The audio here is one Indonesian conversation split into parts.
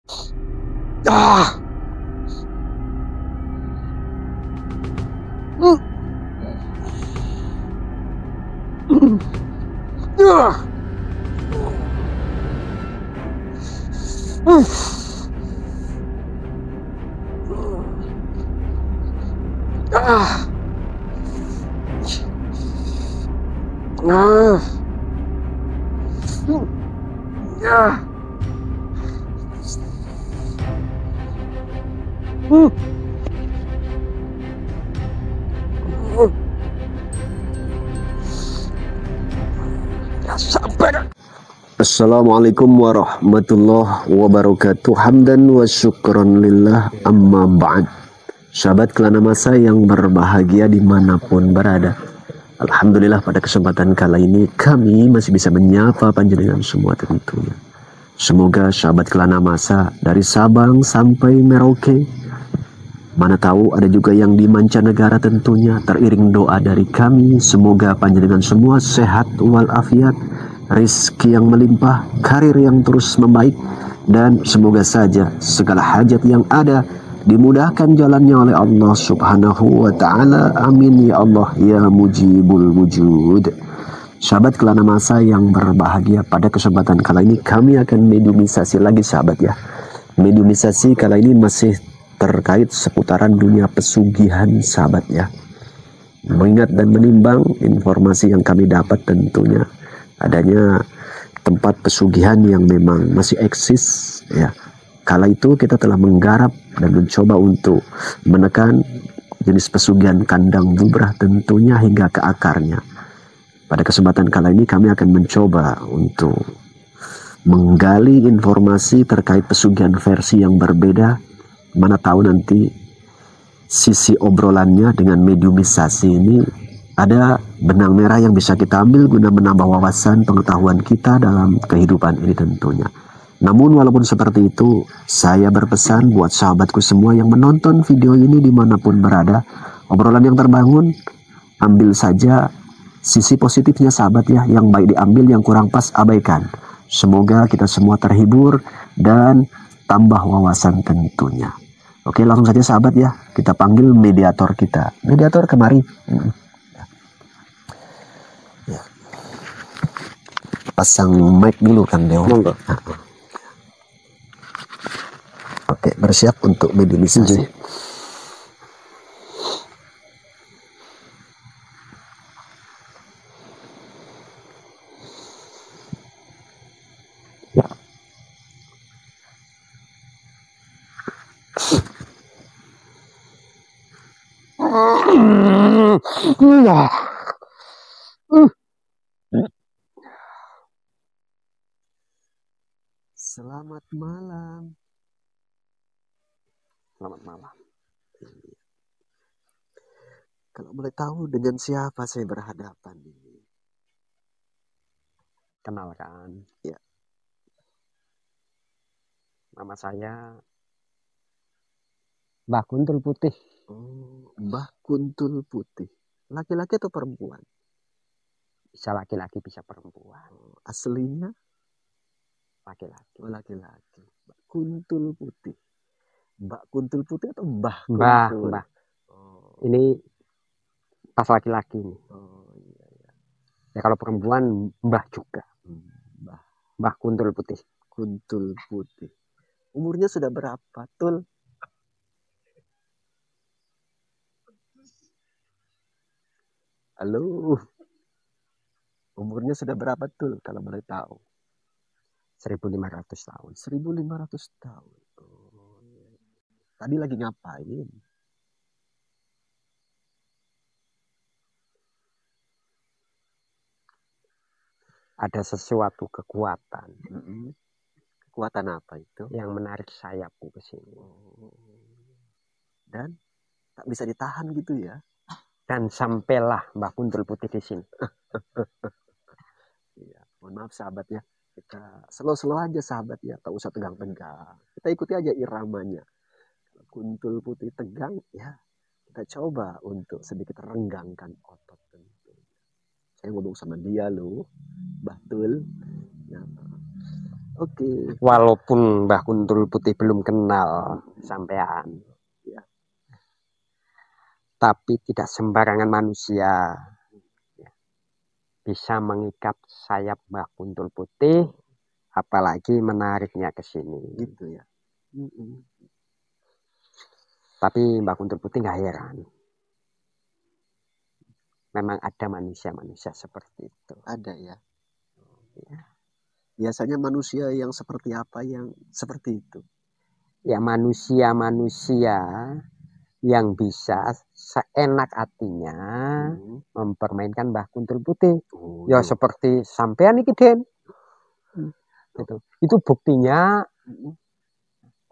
Ah. Assalamualaikum warahmatullahi wabarakatuh. Hamdan wa syukran lillah, amma ba'd. Sahabat Kelana Masa yang berbahagia dimanapun berada, alhamdulillah pada kesempatan kali ini kami masih bisa menyapa panjenengan semua tentunya. Semoga sahabat Kelana Masa dari Sabang sampai Merauke, mana tahu ada juga yang di mancanegara tentunya, teriring doa dari kami, semoga panjenengan semua sehat walafiat, rizki yang melimpah, karir yang terus membaik, dan semoga saja segala hajat yang ada dimudahkan jalannya oleh Allah subhanahu wa ta'ala. Amin ya Allah ya mujibul wujud. Sahabat Kelana Masa yang berbahagia, pada kesempatan kali ini kami akan mediumisasi lagi sahabat ya. Mediumisasi kali ini masih terkait seputaran dunia pesugihan sahabat ya. Mengingat dan menimbang informasi yang kami dapat tentunya adanya tempat pesugihan yang memang masih eksis ya. Kala itu kita telah menggarap dan mencoba untuk menekan jenis pesugihan kandang bubrah tentunya hingga ke akarnya. Pada kesempatan kali ini kami akan mencoba untuk menggali informasi terkait pesugihan versi yang berbeda. Mana tahu nanti sisi obrolannya dengan mediumisasi ini ada benang merah yang bisa kita ambil guna menambah wawasan pengetahuan kita dalam kehidupan ini tentunya. Namun walaupun seperti itu, saya berpesan buat sahabatku semua yang menonton video ini dimanapun berada, obrolan yang terbangun, ambil saja sisi positifnya sahabat ya, yang baik diambil, yang kurang pas abaikan. Semoga kita semua terhibur dan tambah wawasan tentunya. Oke, langsung saja sahabat ya, kita panggil mediator kita. Mediator kemari. Ya. Pasang mic dulu kan Deo. Monggo. Oke, bersiap untuk mediumisasi. Selamat malam. Selamat malam. Kalau boleh tahu dengan siapa saya berhadapan ini? Kenalkan, ya, nama saya Mbah Kuntul Putih. Oh, Mbah Kuntul Putih. Laki-laki atau perempuan? Bisa laki-laki, bisa perempuan. Aslinya? Laki-laki. Oh, laki-laki. Mbah Kuntul Putih. Mbak Kuntul Putih atau Mbah Mbah, Kuntul? Mbah. Oh. Ini pas laki-laki nih. Oh, iya, iya. Ya kalau perempuan Mbah juga. Mbah Kuntul Putih. Kuntul Putih. Umurnya sudah berapa, Tul? Halo. Umurnya sudah berapa, Tul, kalau boleh tahu? 1500 tahun. 1500 tahun. Oh, iya. Tadi lagi ngapain? Ada sesuatu kekuatan. Kekuatan apa itu? Yang menarik sayapku ke sini. Oh. Dan tak bisa ditahan gitu ya? Dan sampailah Mbah Kuntul Putih di sini. Iya, mohon maaf sahabat ya. Kita slow-slow aja sahabat ya, tak usah tegang-tegang. Kita ikuti aja iramanya. Kuntul Putih tegang ya, kita coba untuk sedikit renggangkan otot tentu. Saya ngomong sama dia loh, Batul. Nah, Oke. Walaupun Mbah Kuntul Putih belum kenal sampean, Ya. tapi tidak sembarangan manusia bisa mengikat sayap Mbah Kuntul Putih, apalagi menariknya ke sini. Gitu ya. Tapi Mbah Kuntul Putih nggak heran. Memang ada manusia-manusia seperti itu. Ada ya. Ya. Biasanya manusia yang seperti apa yang seperti itu? Ya manusia-manusia yang bisa seenak hatinya mempermainkan Mbah Kuntul Putih. Oh, Ya seperti sampean iki Den. Itu buktinya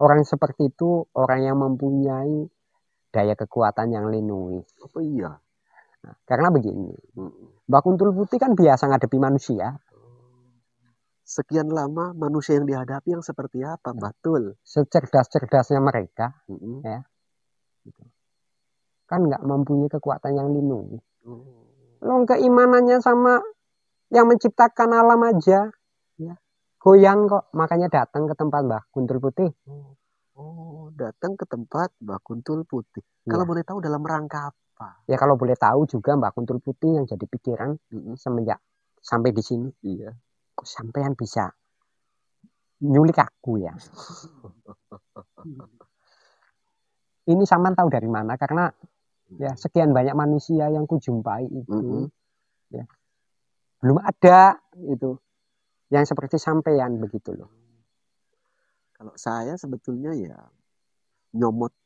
orang seperti itu orang yang mempunyai daya kekuatan yang lindungi. Oh iya. Nah, karena begini, Mbah Kuntul Putih kan biasa ngadepi manusia. Sekian lama manusia yang dihadapi yang seperti apa, Batul? Secerdas-cerdasnya mereka, ya, kan nggak mempunyai kekuatan yang lindungi. Lo keimanannya sama yang menciptakan alam aja, ya, goyang kok. Makanya datang ke tempat Mbah Kuntul Putih. Oh, datang ke tempat Mbah Kuntul Putih. Ya. Kalau boleh tahu dalam rangka apa? Ya kalau boleh tahu juga Mbah Kuntul Putih yang jadi pikiran semenjak sampai di sini. Iya. Kok sampean bisa nyulik aku ya? Ini sampean tahu dari mana? Karena ya sekian banyak manusia yang kujumpai itu, ya, belum ada itu yang seperti sampean begitu loh. Kalau saya sebetulnya ya nyomot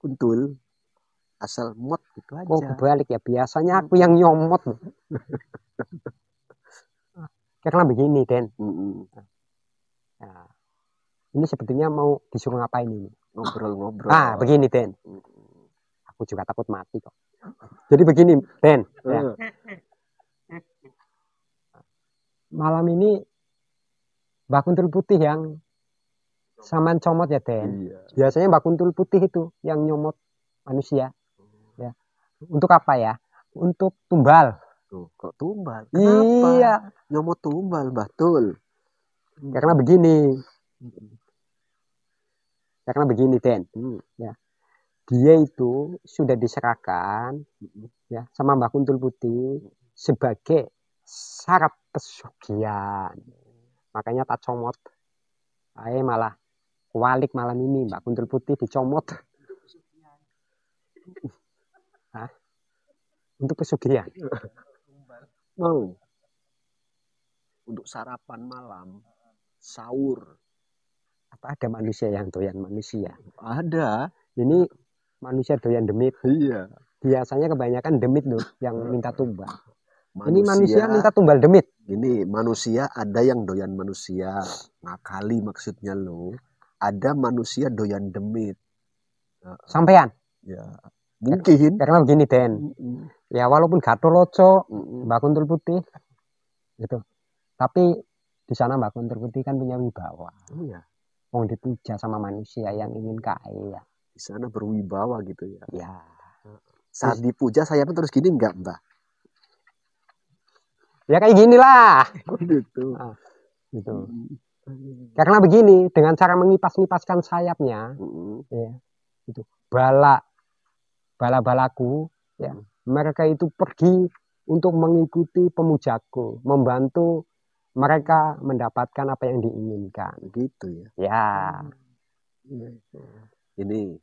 kuntul, asal mot gitu aja. Oh kebalik ya, biasanya aku yang nyomot. Karena begini Den, nah, ini sebetulnya mau disuruh ngapain ini? Ngobrol-ngobrol. Ah begini Den, aku juga takut mati kok. Jadi begini Den, ya. Malam ini Mbah Kuntul Putih yang saman comot ya Den. Iya. Biasanya Mbah Kuntul Putih itu yang nyomot manusia. Ya. Untuk apa ya? Untuk tumbal. Tuh, kok tumbal? Kenapa? Iya. Nyomot tumbal, Batul. Karena begini. Karena begini Den. Ya. Dia itu sudah diserahkan ya sama Mbah Kuntul Putih sebagai syarat pesugihan. Makanya tak comot. Ayo malah kualik malam ini Mbah Kuntul Putih dicomot. Hah? Untuk pesugihan. Mau. Untuk sarapan malam, sahur. Apa ada manusia yang doyan manusia? Ada. Ini manusia doyan demit. Iya. Biasanya kebanyakan demit loh yang minta tumbal. Ini manusia minta tumbal demit. Ini manusia ada yang doyan manusia, ngakali maksudnya lo. Ada manusia doyan demit. Sampean? Ya, mungkin. Karena begini Den. Ya walaupun Gatholoco, Mbah Kuntul Putih, gitu. Tapi di sana Mbah Kuntul Putih kan punya wibawa. Iya. Mau dipuja sama manusia yang ingin kaya. Di sana berwibawa gitu ya. Ya. Saat dipuja saya pun terus gini enggak, Mbah? Ya kayak gini lah. Gitu. Nah, gitu. Karena begini, dengan cara mengipas-ngipaskan sayapnya, ya, itu bala-balaku, ya, mereka itu pergi untuk mengikuti pemujaku, membantu mereka mendapatkan apa yang diinginkan. Gitu ya. Ya. Ini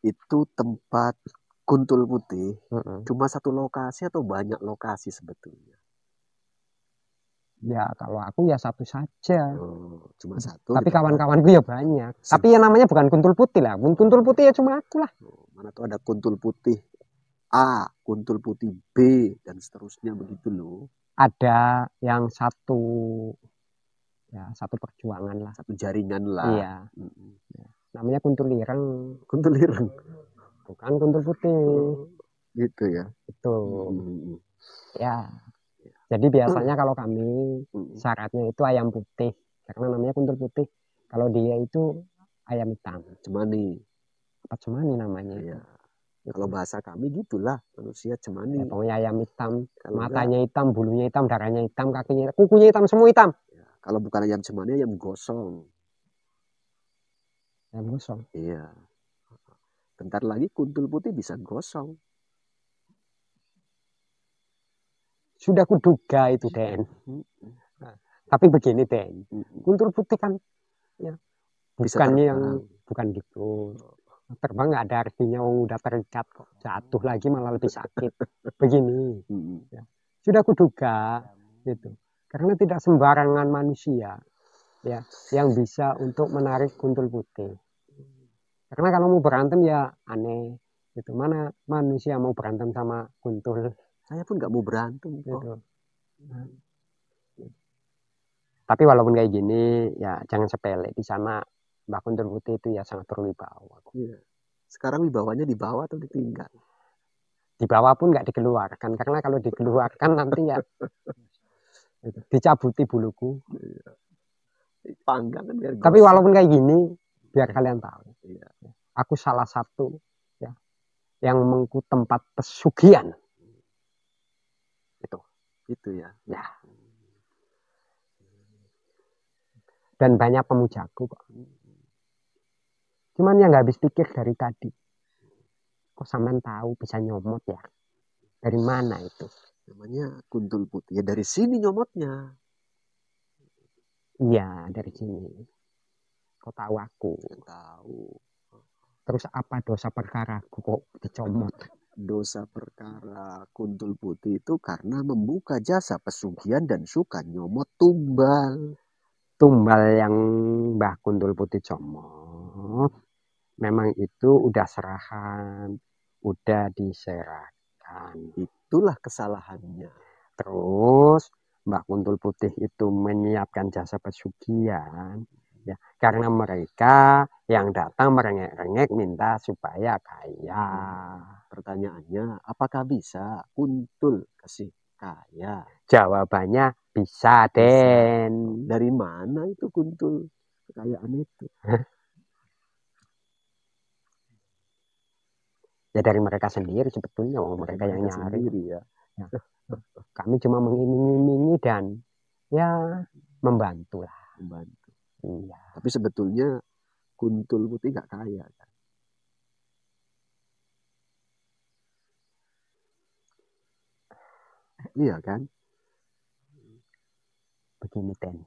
itu tempat Kuntul Putih cuma satu lokasi atau banyak lokasi sebetulnya? Ya kalau aku ya satu saja. Cuma satu. Tapi kawan-kawanku ya banyak. Tapi yang namanya bukan Kuntul Putih lah. Kuntul Putih ya cuma aku lah. Mana tuh ada Kuntul Putih A, Kuntul Putih B, dan seterusnya begitu loh. Ada yang satu, ya satu perjuangan lah. Satu jaringan lah. Iya. Namanya Kuntul Ireng. Kuntul Ireng. Bukan Kuntul Putih. Gitu ya. Itu. Ya. Jadi biasanya kalau kami syaratnya itu ayam putih. Karena namanya Kuntul Putih. Kalau dia itu ayam hitam. Cemani. Apa cemani namanya? Ya. Kalau bahasa kami gitulah, manusia cemani. Ya, pokoknya ayam hitam, matanya hitam, bulunya hitam, darahnya hitam, kakinya hitam, kukunya hitam, semua hitam. Ya. Kalau bukan ayam cemani, ayam gosong. Ayam gosong. Iya. Bentar lagi kuntul putih bisa gosong. Sudah kuduga itu, Den. Nah, tapi begini, Den. Kuntul putih kan ya bukannya yang bukan gitu. Terbang nggak ada artinya, udah terikat kok. Jatuh lagi malah lebih sakit. Begini. Ya. Sudah kuduga gitu. Karena tidak sembarangan manusia ya yang bisa untuk menarik kuntul putih. Karena kalau mau berantem ya aneh. Gitu. Mana manusia mau berantem sama kuntul? Saya pun nggak mau berantem. Gitu. Nah. Tapi walaupun kayak gini ya jangan sepele, di sana Mbak Kuntul Putih itu ya sangat berwibawa. Iya. Sekarang wibawanya dibawa atau ditinggal? Dibawa pun nggak dikeluarkan, karena kalau dikeluarkan nanti ya dicabuti buluku. Panggang kan biar Tapi gosong. walaupun kayak gini, biar kalian tahu, iya. Aku salah satu ya yang mengku tempat pesugihan. Itu ya. Ya. Dan banyak pemujaku kok. Cuman yang nggak habis pikir dari tadi. Kok sampean tahu bisa nyomot ya? Dari mana itu? Namanya kuntul putih. Ya dari sini nyomotnya. Iya, dari sini. Kok tahu aku? Tahu. Terus apa dosa perkara aku kok dicomot? Dosa perkara kuntul putih itu karena membuka jasa pesugihan dan suka nyomot tumbal. Tumbal yang Mbah Kuntul Putih comot, memang itu udah serahan, udah diserahkan. Itulah kesalahannya. Terus Mbah Kuntul Putih itu menyiapkan jasa pesugihan, ya, karena mereka yang datang merengek-rengek minta supaya kaya. Pertanyaannya, apakah bisa kuntul kasih kaya? Jawabannya bisa, Den. Dari mana itu kuntul kekayaan itu? Ya dari mereka sendiri sebetulnya, mereka yang nyari. Sendiri, ya. Kami cuma mengiming-imingi dan ya membantu lah. Membantu. Iya. Tapi sebetulnya kuntul putih nggak kaya kan? Iya kan? Begini, Den.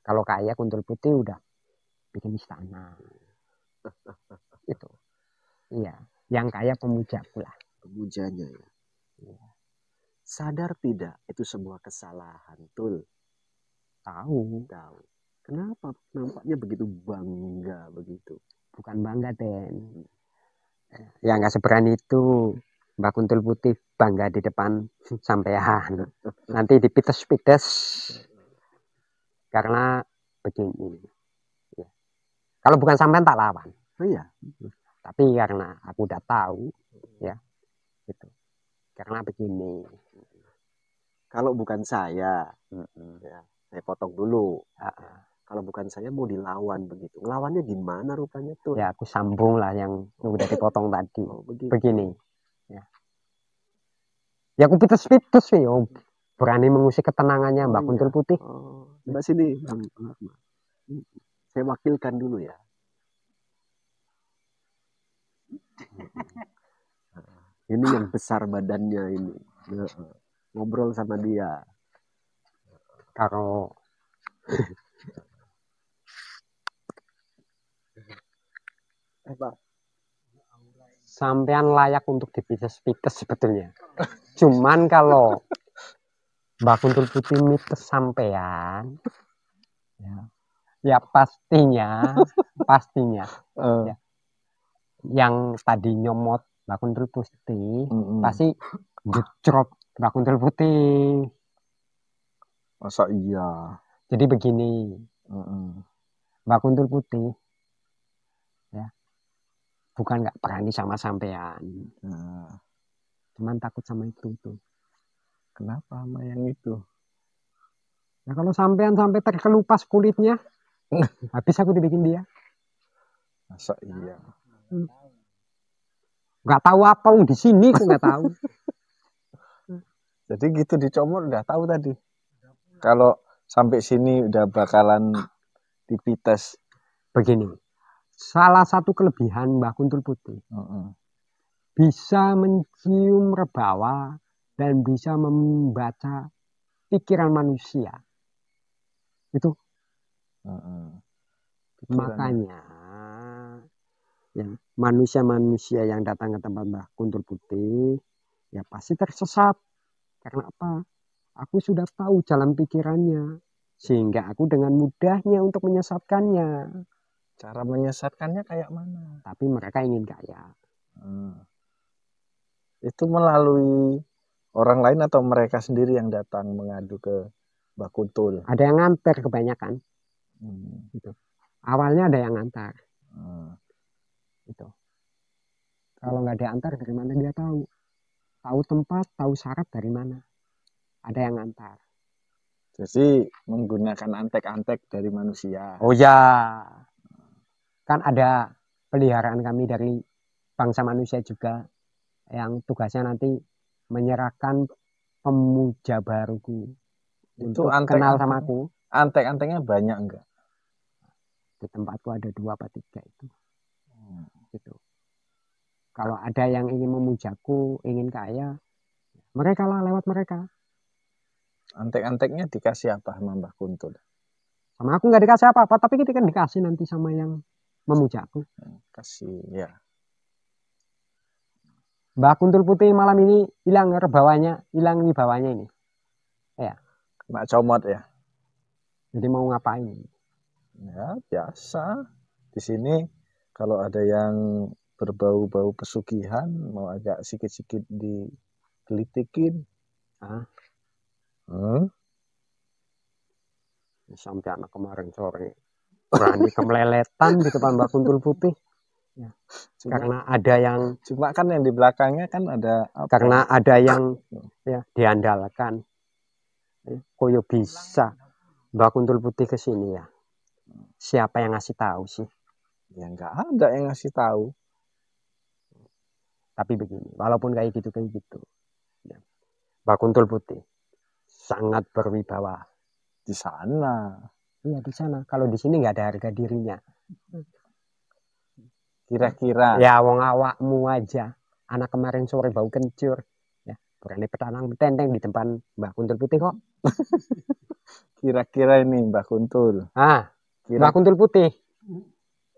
Kalau kaya kuntul putih udah bikin istana. Itu. Iya. Yang kaya pemujaku lah. Pemujanya ya. Iya. Sadar tidak itu sebuah kesalahan, Tul? Tahu. Kenapa nampaknya begitu bangga begitu? Bukan bangga, Den. Ya nggak seberani itu Mbak Kuntul Putih bangga di depan sampean. Nanti dipites-pites. Karena begini. Ya. Kalau bukan sampean tak lawan. Oh iya. Tapi karena aku udah tahu, ya, gitu. Karena begini. Kalau bukan saya, ya, saya potong dulu. Kalau bukan saya mau dilawan begitu. Lawannya di mana rupanya tuh? Ya aku sambung lah yang udah dipotong tadi. Oh, begini. Ya. Ya aku pites-pites sih. Oh, berani mengusik ketenangannya Mbak Kuntul Putih. Mbak sini, Bang. Saya wakilkan dulu ya. Ini yang besar badannya ini. Ngobrol sama dia. Kalau sampean layak untuk dipites-pites sebetulnya. Cuman kalau Mbak Kuntul Putih mites sampean, ya pastinya, ya, yang tadi nyomot Mbak Kuntul Putih, pasti jecrot Mbak Kuntul Putih. Masa iya? Jadi begini, Mbak Kuntul Putih, ya, bukan nggak berani sama sampean, cuman takut sama itu tuh. Kenapa sama yang itu? Nah kalau sampean sampai terkelupas kulitnya, habis aku dibikin dia. Masa iya? Nggak tahu apa di sini, aku nggak tahu. Jadi gitu dicomot udah tahu tadi. Kalau sampai sini udah bakalan dipites. Begini, salah satu kelebihan Mbah Kuntul Putih bisa mencium rebawa dan bisa membaca pikiran manusia. Itu makanya yang manusia-manusia yang datang ke tempat Mbah Kuntul Putih ya pasti tersesat. Karena apa? Aku sudah tahu jalan pikirannya, sehingga aku dengan mudahnya untuk menyesatkannya. Cara menyesatkannya kayak mana? Tapi mereka ingin kaya. Itu melalui orang lain atau mereka sendiri yang datang mengadu ke Mbah Kuntul? Ada yang nganter kebanyakan. Gitu. Awalnya ada yang ngantar. Gitu. Kalau nggak ada antar, dari mana dia tahu? Tahu tempat, tahu syarat dari mana? Ada yang ngantar. Jadi menggunakan antek-antek dari manusia. Oh ya, kan ada peliharaan kami dari bangsa manusia juga yang tugasnya nanti menyerahkan pemuja baruku Itu untuk kenal sama aku. Antek-anteknya banyak enggak? Di tempatku ada 2 atau 3 itu. Gitu. Kalau ada yang ingin memujaku, ingin kaya, mereka lah lewat mereka. Antek-anteknya dikasih apa sama Mbah Kuntul? Sama aku nggak dikasih apa-apa, tapi kita kan dikasih nanti sama yang memujaku. Kasih ya. Mbah Kuntul Putih malam ini hilang rebawanya, hilang wibawanya ini. Ya. Kena comot ya. Jadi mau ngapain? Ya biasa. Di sini kalau ada yang berbau-bau pesugihan, mau agak sikit-sikit digelitikin. Sampai anak kemarin sore berani kemeleletan di depan Mbah Kuntul Putih. Ya. Karena ada yang cuma kan yang di belakangnya kan ada apa? Karena ada yang ya diandalkan. Koyo bisa Mbah Kuntul Putih ke sini ya. Siapa yang ngasih tahu sih? Ya nggak ada yang ngasih tahu. Tapi begini, walaupun kayak gitu ya. Mbah Kuntul Putih sangat berwibawa di sana. Iya di sana. Kalau di sini nggak ada harga dirinya. Kira-kira. Ya wong awakmu aja. Anak kemarin sore bau kencur. Ya berani petanang betenteng di depan Mbah Kuntul Putih kok. Kira-kira ini Mbah Kuntul. Mbah Kuntul Putih.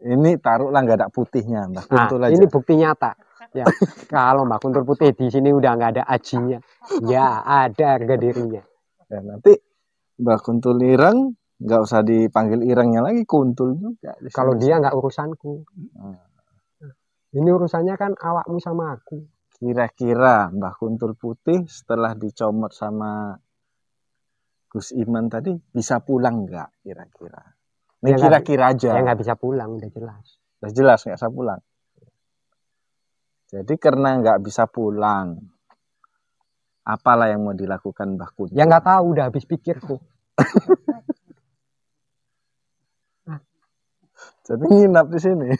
Ini taruhlah nggak ada putihnya, Mbah Kuntul aja. Ini bukti nyata. Ya, kalau Mbah Kuntul Putih di sini udah nggak ada ajinya, ya ada harga dirinya. Ya, nanti Mbah Kuntul ireng, nggak usah dipanggil irengnya lagi, Kuntul juga. Kalau dia nggak urusanku. Ini urusannya kan awakmu sama aku. Kira-kira Mbah Kuntul Putih setelah dicomot sama Gus Iman tadi bisa pulang nggak kira-kira? Ini kira-kira aja. Ya nggak bisa pulang, udah jelas. Udah jelas nggak bisa pulang. Jadi karena nggak bisa pulang, apalah yang mau dilakukan Mbah Kuntul? Ya nggak tahu, udah habis pikirku. Jadi nginap di sini.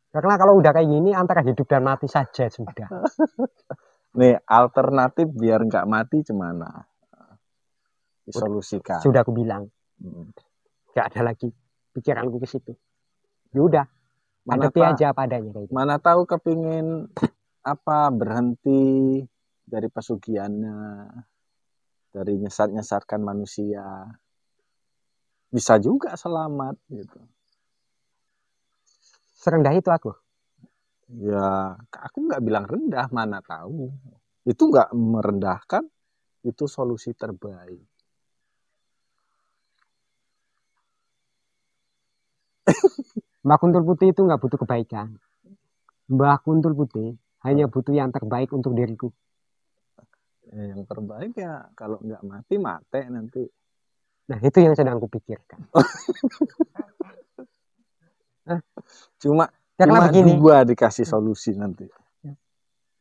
Karena kalau udah kayak gini antara hidup dan mati saja sudah. Nih alternatif biar nggak mati gimana? Disolusikan. Sudah aku bilang. Nggak ada lagi pikiranku ke situ. Yaudah. Hadapi aja apa adanya kayak gitu. Mana tahu kepingin apa berhenti dari pesugihannya, dari nyesat-nyesatkan manusia, bisa juga selamat gitu. Serendah itu aku? Ya, aku nggak bilang rendah, mana tahu. Itu nggak merendahkan, itu solusi terbaik. Mbah Kuntul Putih itu nggak butuh kebaikan. Mbah Kuntul Putih hanya butuh yang terbaik untuk diriku. Yang terbaik ya kalau nggak mati nanti. Nah itu yang sedang kupikirkan. Cuma begini, 2 dikasih solusi nanti.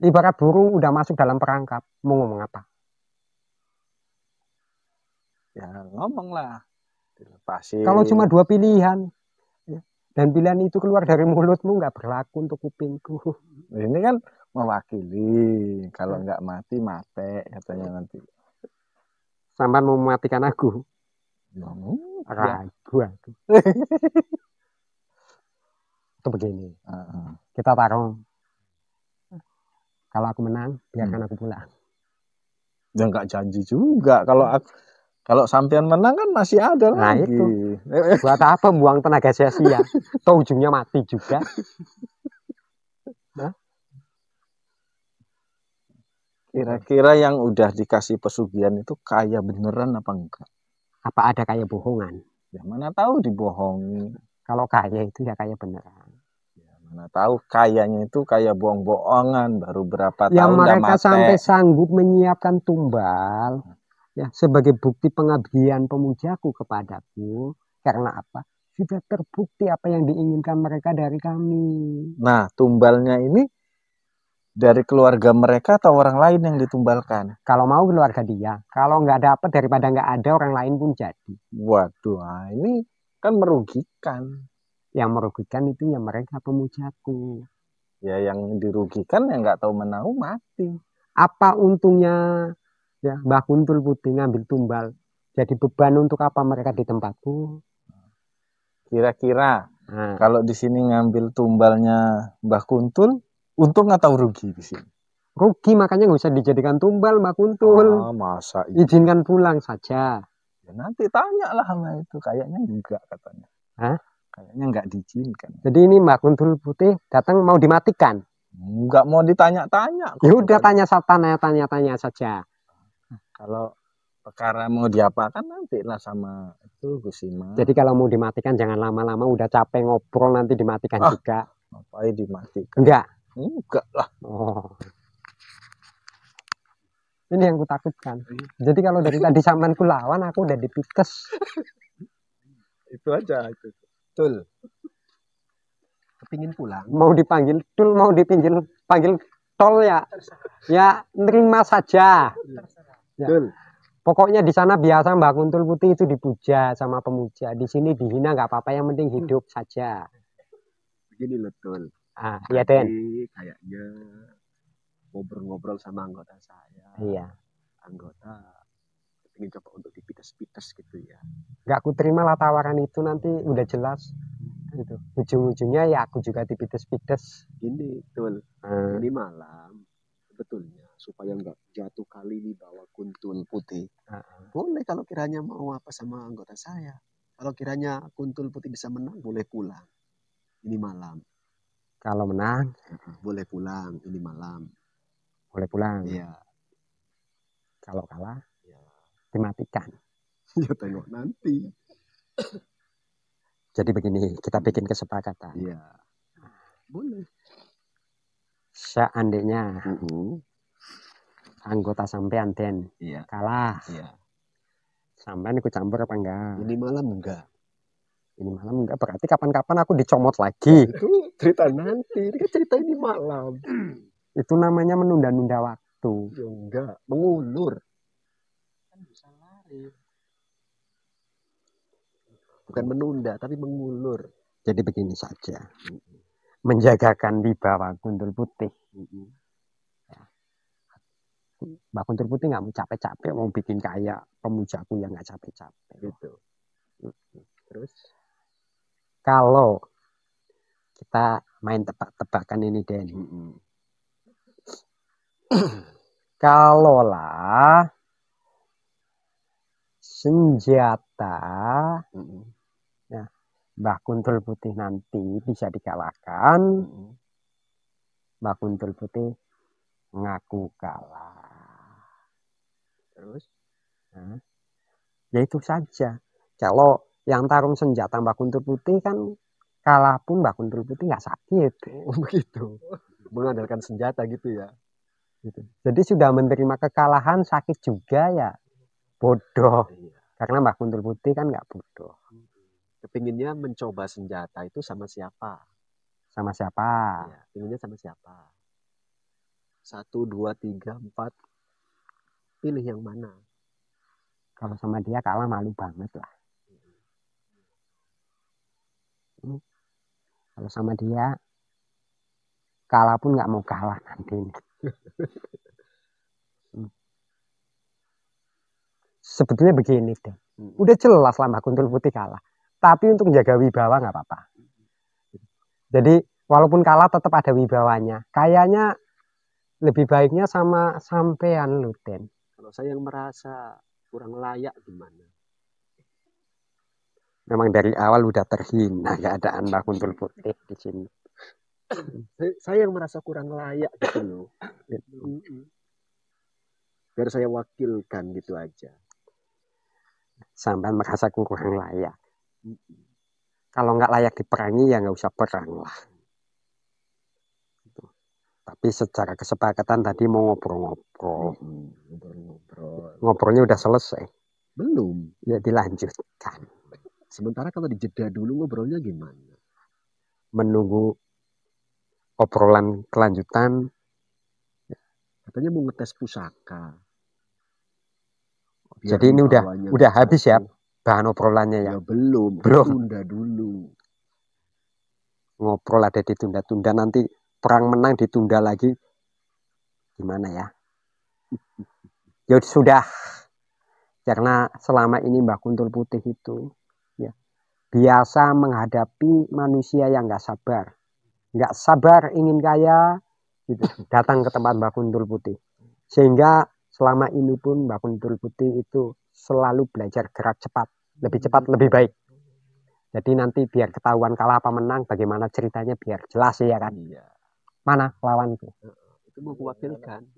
Ibarat burung udah masuk dalam perangkap, mau ngomong apa? Ya ngomong lah. Dilepasin. Kalau cuma 2 pilihan, dan pilihan itu keluar dari mulutmu nggak berlaku untuk kupingku. Ini kan mewakili, kalau nggak mati katanya nanti. Sampai mau mematikan aku. Ya. Ragu aku. Itu begini. Kita taruh. Kalau aku menang, biarkan aku pulang. Ya nggak janji juga. Kalau sampean menang kan masih ada Nah lagi. itu. Buat apa buang tenaga sia-sia? Toh ujungnya mati juga. Nah, Kira-kira yang udah dikasih pesugihan itu kaya beneran apa enggak? apa ada kayak bohongan? Ya mana tahu dibohongi. Kalau kaya itu ya kaya beneran. Ya, mana tahu kayanya itu kayak bohong-bohongan baru berapa Yang tahun udah mereka mate. sampai sanggup menyiapkan tumbal ya sebagai bukti pengabdian pemujaku kepadaku. Karena apa? Sudah terbukti apa yang diinginkan mereka dari kami. Nah, tumbalnya ini dari keluarga mereka atau orang lain yang ditumbalkan? Kalau mau keluarga dia, kalau nggak dapat daripada nggak ada orang lain pun jadi. Waduh, ini kan merugikan. Yang merugikan itu ya mereka pemujaku. Ya yang dirugikan ya nggak tahu menahu mati. Apa untungnya ya Mbah Kuntul Putih ngambil tumbal? Jadi beban untuk apa mereka di tempatku? Kira-kira kalau di sini ngambil tumbalnya Mbah Kuntul, untung atau rugi di sini? Rugi, makanya nggak usah dijadikan tumbal Mbah Kuntul. Masa iya? Izinkan pulang saja. Ya, nanti tanya lah sama itu, kayaknya enggak katanya. Hah? Kayaknya enggak diizinkan. Jadi ini Mbah Kuntul Putih datang mau dimatikan. Enggak mau ditanya-tanya. Ya udah tanya saja. Kalau perkara mau diapakan nanti lah sama itu Gus Iman. Jadi kalau mau dimatikan jangan lama-lama, udah capek ngobrol nanti dimatikan juga. Ngapain dimatikan? Enggak. Enggak lah. Oh. Ini yang kutakutkan. Jadi kalau dari tadi samanku lawan, aku udah dipikes. Itu aja itu. Betul. Kepingin pulang. Mau dipanggil tul, mau panggil tol ya. Ya nerima saja. Ya. Pokoknya di sana biasa Mbah Kuntul Putih itu dipuja sama pemuja. Di sini dihina nggak apa-apa, yang penting hidup saja. Begini loh, Tul. Iya Den. Kayaknya ngobrol-ngobrol sama anggota saya. Iya. Anggota ingin coba untuk dipites-pites gitu ya. Nggak aku terima lah tawaran itu, nanti udah jelas. Gitu. Ujung-ujungnya ya aku juga dipites-pites. Ini Tul. Ini malam sebetulnya supaya nggak jatuh kali di bawah Kuntul Putih. Boleh kalau kiranya mau apa sama anggota saya. Kalau kiranya Kuntul Putih bisa menang, boleh pulang. Ini malam. Kalau menang, boleh pulang. Ini malam. Boleh pulang. Iya. Kalau kalah, ya dimatikan. Ya tengok nanti. Jadi begini, kita bikin kesepakatan. Iya. Boleh. Seandainya anggota sampean Den kalah, sampean ikut campur apa enggak? Ini malam enggak. Ini malam enggak, berarti kapan-kapan aku dicomot lagi. Itu cerita nanti, ini kan cerita ini malam. Itu namanya menunda-nunda waktu. Ya enggak, mengulur. Kan bisa lari. Bukan menunda, tapi mengulur. Jadi begini saja. Menjagakan wibawa Kuntul Putih. Mbak Kuntul Putih nggak mau capek-capek mau bikin kayak pemujaku yang nggak capek-capek. Gitu. Terus kalau kita main tebak-tebakan ini Den, kalaulah senjata ya Mbah Kuntul Putih nanti bisa dikalahkan, Mbah Kuntul Putih ngaku kalah. Terus? Ya itu saja. Kalau yang tarung senjata Mbah Kuntul Putih kan kalah pun Mbah Kuntul Putih nggak sakit. Oh begitu. Mengandalkan senjata gitu ya. Gitu. Jadi sudah menerima kekalahan sakit juga ya bodoh. Karena Mbah Kuntul Putih kan nggak bodoh. Kepinginnya mencoba senjata itu sama siapa? Sama siapa? Ya, pinginnya sama siapa? 1, 2, 3, 4. Pilih yang mana? Kalau sama dia kalah malu banget lah. Kalau sama dia kalah pun nggak mau kalah nanti. Sebetulnya begini deh. Udah jelas lah Mbah Kuntul Putih kalah. Tapi untuk menjaga wibawa nggak apa-apa. Jadi walaupun kalah tetap ada wibawanya. Kayaknya lebih baiknya sama sampean Luten. Kalau saya yang merasa kurang layak gimana? Memang dari awal udah terhina keadaan Mbah Kuntul Putih di sini. Saya yang merasa kurang layak gitu loh. Biar saya wakilkan gitu aja. Sampai merasa kurang layak. Kalau nggak layak diperangi ya nggak usah perang lah. Tapi secara kesepakatan tadi mau ngobrol-ngobrol. Ngobrolnya udah selesai. Belum. Ya dilanjutkan. Sementara kalau dijeda dulu ngobrolnya gimana? Menunggu obrolan kelanjutan. Katanya mau ngetes pusaka. Jadi ini udah habis ya bahan obrolannya ya? Ya belum. Tunda dulu. Ngobrol ada ditunda-tunda, nanti perang menang ditunda lagi. Gimana ya? Ya sudah. Karena selama ini Mbah Kuntul Putih itu ya biasa menghadapi manusia yang nggak sabar ingin kaya, gitu, datang ke tempat Mbah Kuntul Putih. Sehingga selama ini pun Mbah Kuntul Putih itu selalu belajar gerak cepat, lebih baik. Jadi nanti biar ketahuan kalah apa menang, bagaimana ceritanya biar jelas ya kan. Iya. Mana lawanku? Itu mau kuwakilkan.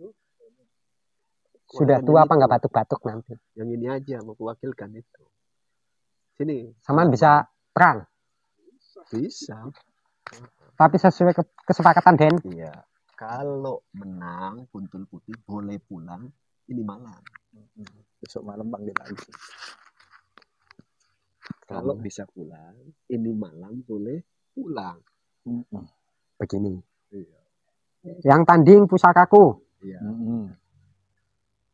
Sudah tua apa nggak batuk-batuk nanti? Yang ini aja mau kuwakilkan itu. Sini. Saman bisa perang? Bisa. Tapi sesuai kesepakatan Den. Iya. Kalau menang Kuntul Putih boleh pulang ini malam. Besok malam panggil lagi. Kalau bisa pulang ini malam boleh pulang. Begini. Iya. Yang tanding pusakaku. Iya.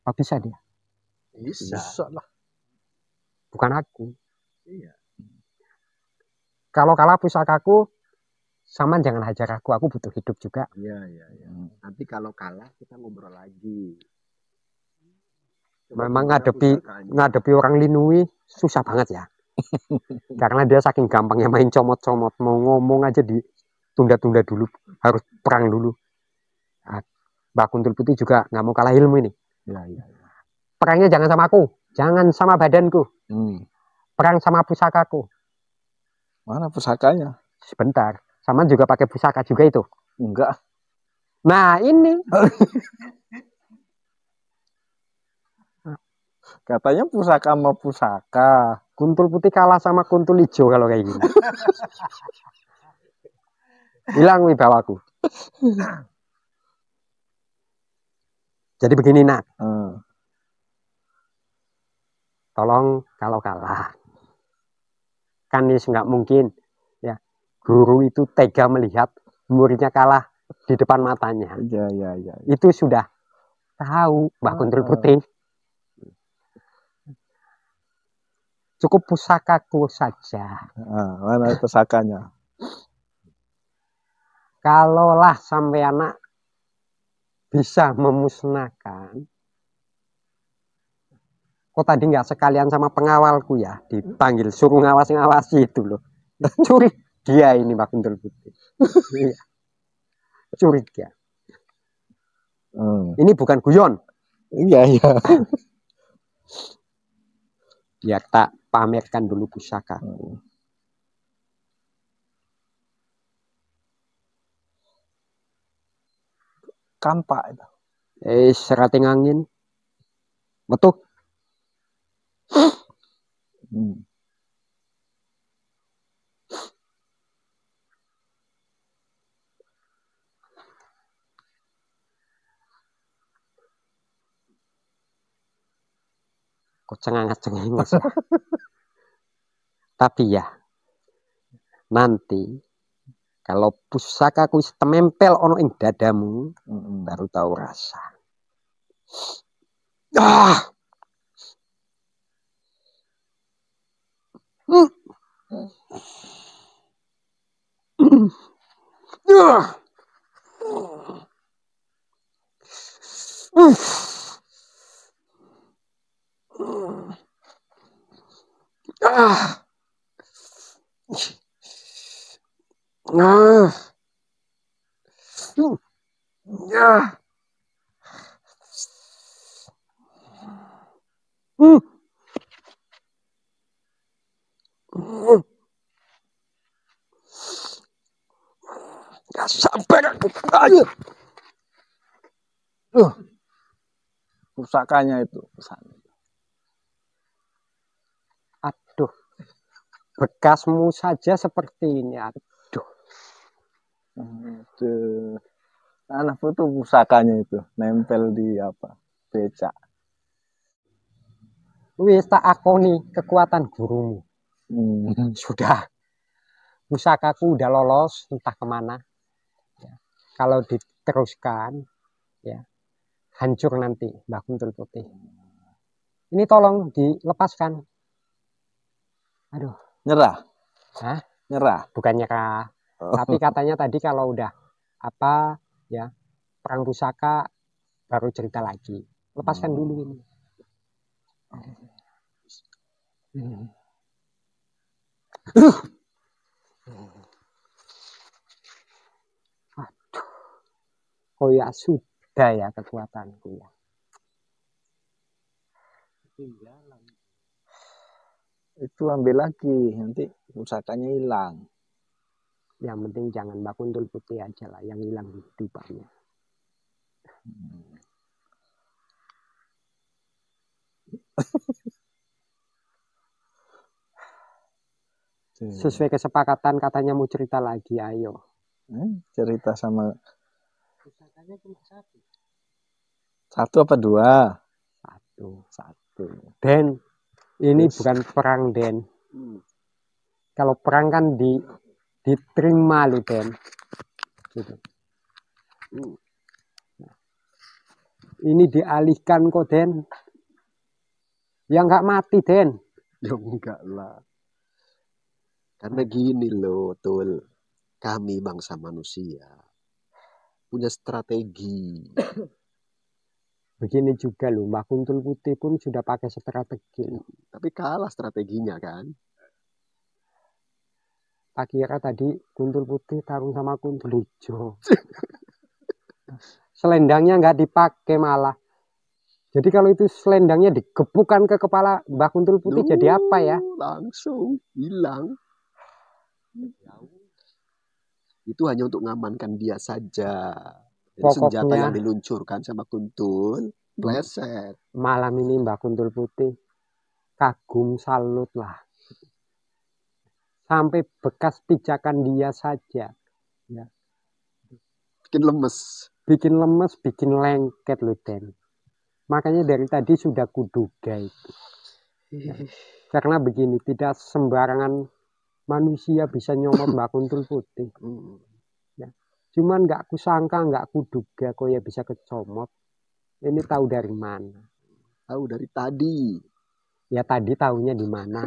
Oh, bisa dia? Bisa lah. Bukan aku. Iya. Kalau kalah pusakaku, Saman jangan hajar aku butuh hidup juga. Iya. Nanti kalau kalah kita ngobrol lagi. Memang ngadepi orang Linui susah banget ya. Karena dia saking gampangnya main comot-comot, mau ngomong aja ditunda-tunda dulu, harus perang dulu. Mbah Kuntul Putih juga nggak mau kalah ilmu ini. Iya. Perangnya jangan sama aku, jangan sama badanku. Perang sama pusakaku. Mana pusakanya? Sebentar, Saman juga pakai pusaka juga itu. Enggak. Nah ini. Katanya pusaka sama pusaka. Kuntul Putih kalah sama Kuntul Hijau kalau kayak gini. Hilang wibawaku. Jadi begini nak. Tolong kalau kalah. Kan ini nggak mungkin. Ya, guru itu tega melihat muridnya kalah di depan matanya. Iya. Itu sudah tahu Mbah Kuntul Putih. Cukup pusakaku saja. Mana pusakanya? Kalaulah sampai anak bisa memusnahkan, kok tadi nggak sekalian sama pengawalku ya, dipanggil suruh ngawasi itu loh. Curi dia ini Mbah Kuntul Putih. Curiga. Ini bukan guyon. Iya. Biar tak pamerkan dulu pusaka. Kampak itu. Serating angin. Betul. Kok cengenges ya. Tapi ya nanti kalau pusakaku temempel ono ing dadamu, baru tahu rasa. Ah. Ah. Ya. Gak sampai aku. Ayo. Pusakanya itu. Aduh, bekasmu saja seperti ini. Aduh. Aduh. Anak foto pusakanya itu nempel di apa? Becak. Wis tak akoni kekuatan gurumu. Sudah. Pusakaku udah lolos entah kemana. Ya. Kalau diteruskan, ya hancur nanti Mbah Kuntul Putih. Ini tolong dilepaskan. Aduh. Nyerah? Hah? Nyerah? Bukan nyerah. Tapi katanya tadi kalau udah apa ya perang pusaka baru cerita lagi. Lepaskan dulu ini. Aduh. Oh ya sudah ya kekuatanku ya. Itu ambil lagi, nanti pusakanya hilang. Yang penting jangan Mbah Kuntul Putih aja lah yang hilang hidupannya. Sesuai kesepakatan katanya mau cerita lagi, ayo. Cerita sama pusakanya cuma satu. Satu apa dua? Satu. Den, ini bukan perang, Den. Kalau perang kan diterima lu, Den. Gitu. Ini dialihkan kok, Den. Ya nggak mati, Den. Ya enggak lah. Karena gini loh, Tul. Kami bangsa manusia punya strategi. Begini juga loh, Mbah Kuntul Putih pun sudah pakai strategi. Tapi kalah strateginya kan. Tak kira tadi Kuntul Putih tarung sama Kuntul Hijau. Selendangnya nggak dipakai malah. Jadi kalau itu selendangnya digepukan ke kepala Mbah Kuntul Putih jadi apa ya? Langsung hilang. Itu hanya untuk mengamankan dia saja. Jadi senjata yang diluncurkan sama Kuntul pleset. Malam ini Mbah Kuntul Putih kagum salut lah. Sampai bekas pijakan dia saja. Ya. Bikin lemes. Bikin lemes, bikin lengket loh, Den. Makanya dari tadi sudah kuduga itu. Ya. Karena begini, tidak sembarangan manusia bisa nyomot Mbah Kuntul Putih. Ya. Cuman nggak kusangka, nggak kuduga kok ya bisa kecomot. Ini tahu dari mana? Tahu dari tadi. Ya tadi tahunya di mana?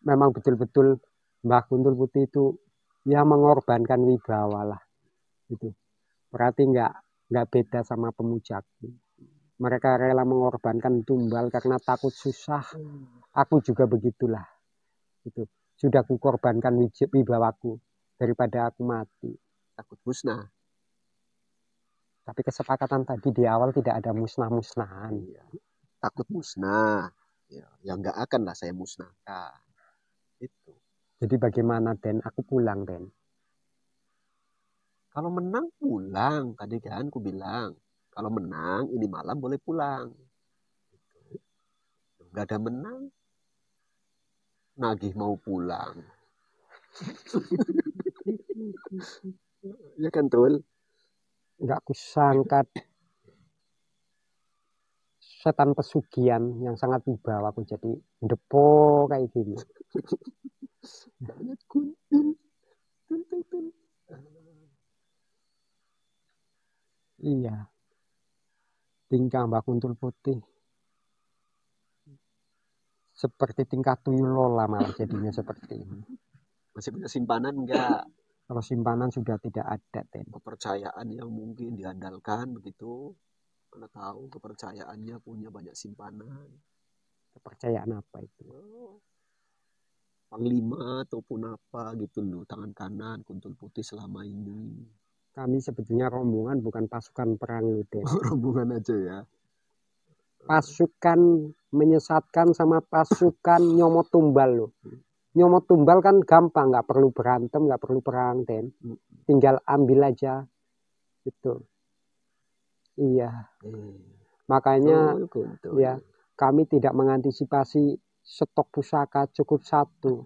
Memang betul-betul Mbah Kuntul Putih itu ya mengorbankan wibawa lah. Itu berarti nggak beda sama pemujaku. Mereka rela mengorbankan tumbal karena takut susah. Aku juga begitulah. Itu sudah kukorbankan wibawaku daripada aku mati. Takut musnah. Tapi kesepakatan tadi di awal tidak ada musnah-musnahan. Iya. Takut musnah. Ya nggak akan lah saya musnahkan. Itu. Jadi bagaimana, Den? Aku pulang, Den. Kalau menang pulang. Tadi kan aku bilang. Kalau menang ini malam boleh pulang. Nggak ada menang. Nagih mau pulang. Ya kan, Tul? Nggak kusangka setan pesugihan yang sangat wibawa aku jadi depo kayak gini. Iya. Tingkah Mbah Kuntul Putih seperti tingkah tuyul Lola malah jadinya seperti ini. Masih punya simpanan enggak? Kalau simpanan sudah tidak ada, Den. Kepercayaan yang mungkin diandalkan begitu. Mana tahu kepercayaannya punya banyak simpanan. kepercayaan apa itu? Panglima ataupun apa gitu loh, tangan kanan Kuntul Putih selama ini. Kami sebetulnya rombongan bukan pasukan perang itu. Rombongan aja ya. Pasukan menyesatkan sama pasukan nyomot tumbal loh. Nyomot tumbal kan gampang, nggak perlu berantem, nggak perlu perang, Den. Tinggal ambil aja, gitu. Iya. Makanya ya kami tidak mengantisipasi stok pusaka cukup satu.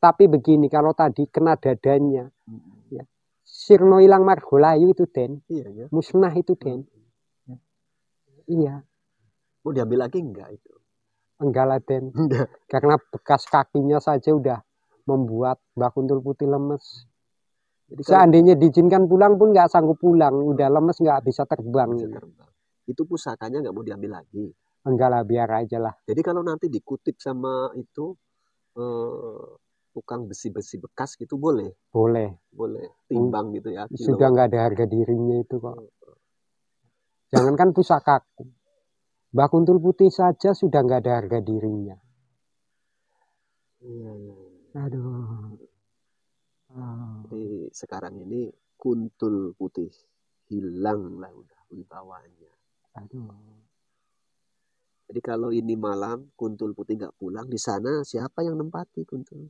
Tapi begini, kalau tadi kena dadanya, ya, sirno ilang margolayu itu, Den. Iya, ya. Musnah itu, Den. Iya. Mau diambil lagi enggak itu? Enggak lah, Den. Karena bekas kakinya saja udah membuat Mbah Kuntul Putih lemes. Jadi seandainya diizinkan pulang pun nggak sanggup pulang. Udah lemes, nggak bisa terbang. Itu pusakanya nggak mau diambil lagi? Enggak lah, biar aja lah. Jadi kalau nanti dikutip sama itu tukang besi-besi bekas gitu boleh? Boleh. Timbang gitu ya? Sudah nggak ada harga dirinya itu kok. Jangankan pusakaku, Mbah Kuntul Putih saja sudah nggak ada harga dirinya. Aduh. Jadi sekarang ini Kuntul Putih hilang lah udah wibawanya. Aduh. Jadi kalau ini malam Kuntul Putih nggak pulang, di sana siapa yang nempati Kuntul?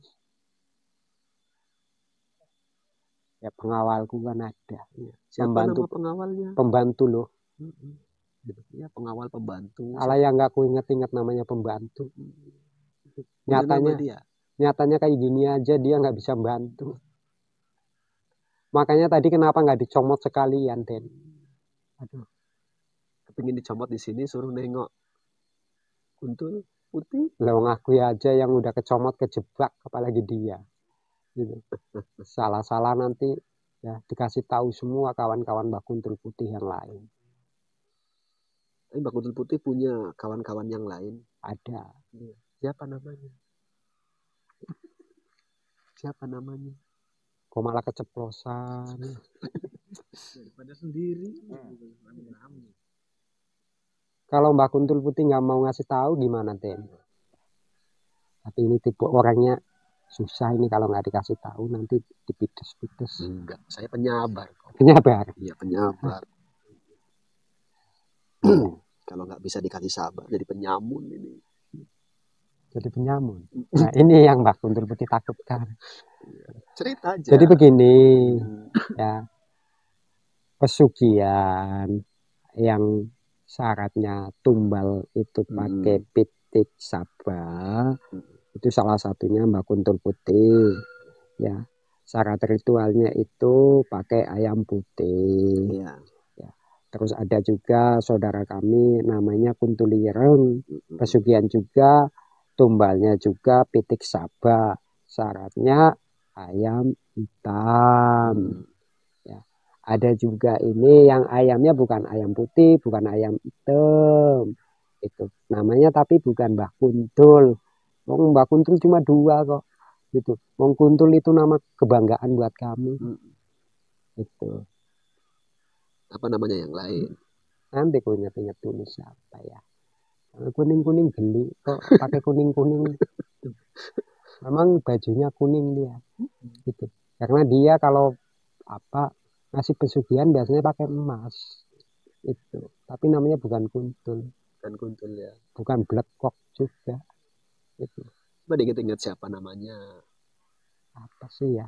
Ya pengawalku kan ada. Siapa pembantu, nama pengawalnya? Pembantu loh. Ya pengawal pembantu. Alah yang nggak ku inget-inget namanya pembantu. Nyatanya kayak gini aja dia nggak bisa bantu. Makanya tadi kenapa nggak dicomot sekalian, Den? Aduh. Kepingin dicomot di sini suruh nengok Kuntul Putih. Lewang aku aja yang udah kecomot kejebak, apalagi dia. Gitu. Salah-salah nanti ya dikasih tahu semua kawan-kawan Mbah Kuntul Putih yang lain. Tapi Mbah Kuntul Putih punya kawan-kawan yang lain? Ada. Siapa namanya? Siapa namanya? Kok malah keceplosan? Daripada sendiri. Kalau Mbah Kuntul Putih nggak mau ngasih tahu gimana, Den? Tapi ini tipe orangnya susah ini, kalau nggak dikasih tahu nanti dipides-pides. Enggak, saya penyabar. Penyabar? Iya, penyabar. Kalau nggak bisa dikasih sabar, jadi penyamun ini. Jadi penyamun. Nah ini yang Mbah Kuntul Putih takutkan. Cerita aja. Jadi begini, ya, pesugihan yang syaratnya tumbal itu pakai pitik sabah, itu salah satunya Mbah Kuntul Putih. Ya, syarat ritualnya itu pakai ayam putih. Ya. Terus ada juga saudara kami namanya Kuntul Ireng, pesugihan juga, tumbalnya juga pitik sabah, syaratnya ayam hitam. Ya. Ada juga ini yang ayamnya bukan ayam putih, bukan ayam hitam. Itu namanya tapi bukan Mbah Kuntul. Mbah Kuntul cuma 2 kok. Gitu. Wong Kuntul itu nama kebanggaan buat kami. Itu. Apa namanya yang lain? Nanti ku ingat-ingat dulu siapa ya. Kuning-kuning geli kok pakai kuning-kuning. Memang bajunya kuning dia. Gitu. Karena dia kalau apa ngasih pesugihan biasanya pakai emas. Itu. Tapi namanya bukan Kuntul. Bukan Kuntul ya. Bukan Black Cock juga. Itu. Coba diingat-ingat siapa namanya. Apa sih ya?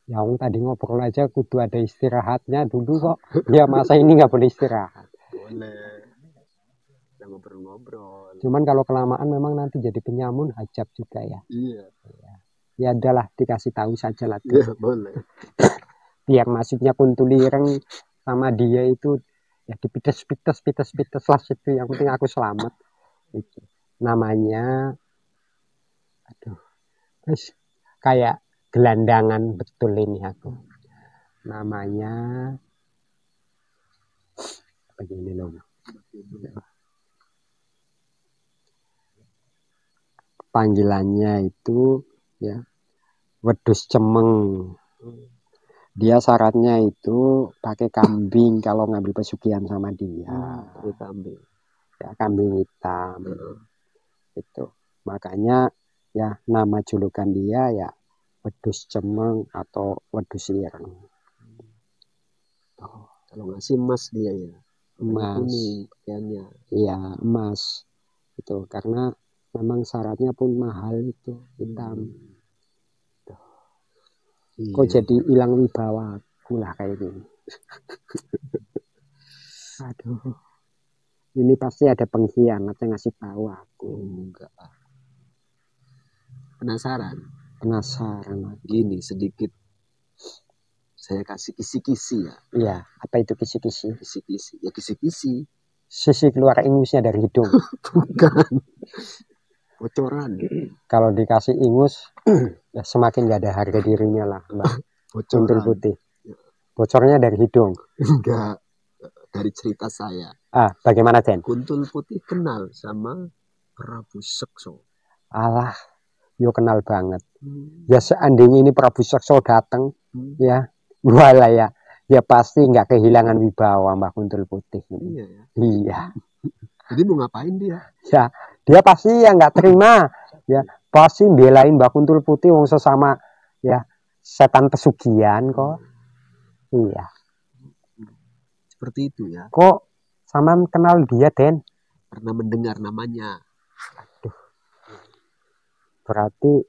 Ya tadi ngobrol aja kudu ada istirahatnya dulu kok. Ya masa ini nggak boleh istirahat? Boleh. Kita ngobrol-ngobrol. Cuman kalau kelamaan memang nanti jadi penyamun hajab juga ya. Iya. Ya adalah dikasih tahu saja lah. Iya boleh. Biar maksudnya Kuntul Ireng sama dia itu ya dipites lah situ. Yang penting aku selamat. Itu. Namanya, aduh, terus kayak gelandangan betul ini aku. Namanya begini loh. Panggilannya itu ya Wedhus Cemeng. Dia syaratnya itu pakai kambing kalau ngambil pesugihan sama dia. Pakai kambing. Ya, kambing hitam. Itu. Makanya ya nama julukan dia ya wedus cemeng atau wedus ireng. Oh, kalau ngasih emas dia ya. Emas. Kuning pakaiannya. Iya, emas. Itu karena memang syaratnya pun mahal itu hitam. Kok Iya. jadi hilang wibawa lah kayak gini. Aduh. Ini pasti ada pengkhianat yang ngasih tahu aku. Enggak. Penasaran. Gini sedikit saya kasih kisi-kisi ya. Iya, apa itu kisi-kisi? Kisi-kisi. Ya kisi-kisi. Sisi keluar ingusnya dari hidung. Bukan. Bocoran. Kalau dikasih ingus ya semakin gak ada harga dirinya lah, Mbak. Kuntul putih. Bocornya dari hidung. Enggak. Dari cerita saya. Bagaimana, Den? Kuntul putih kenal sama Prabu Sekso. Alah, yo kenal banget. Ya seandainya ini Prabu Sekso datang, ya, walah ya pasti nggak kehilangan wibawa Mbak Kuntul Putih. Iya ya. Iya. Jadi mau ngapain dia? Ya, dia pasti ya nggak terima. Ya, pasti belain Mbak Kuntul Putih wong sesama ya setan pesugihan kok. Iya. Seperti itu ya. Kok Saman kenal dia, Den? Pernah mendengar namanya. Aduh. Berarti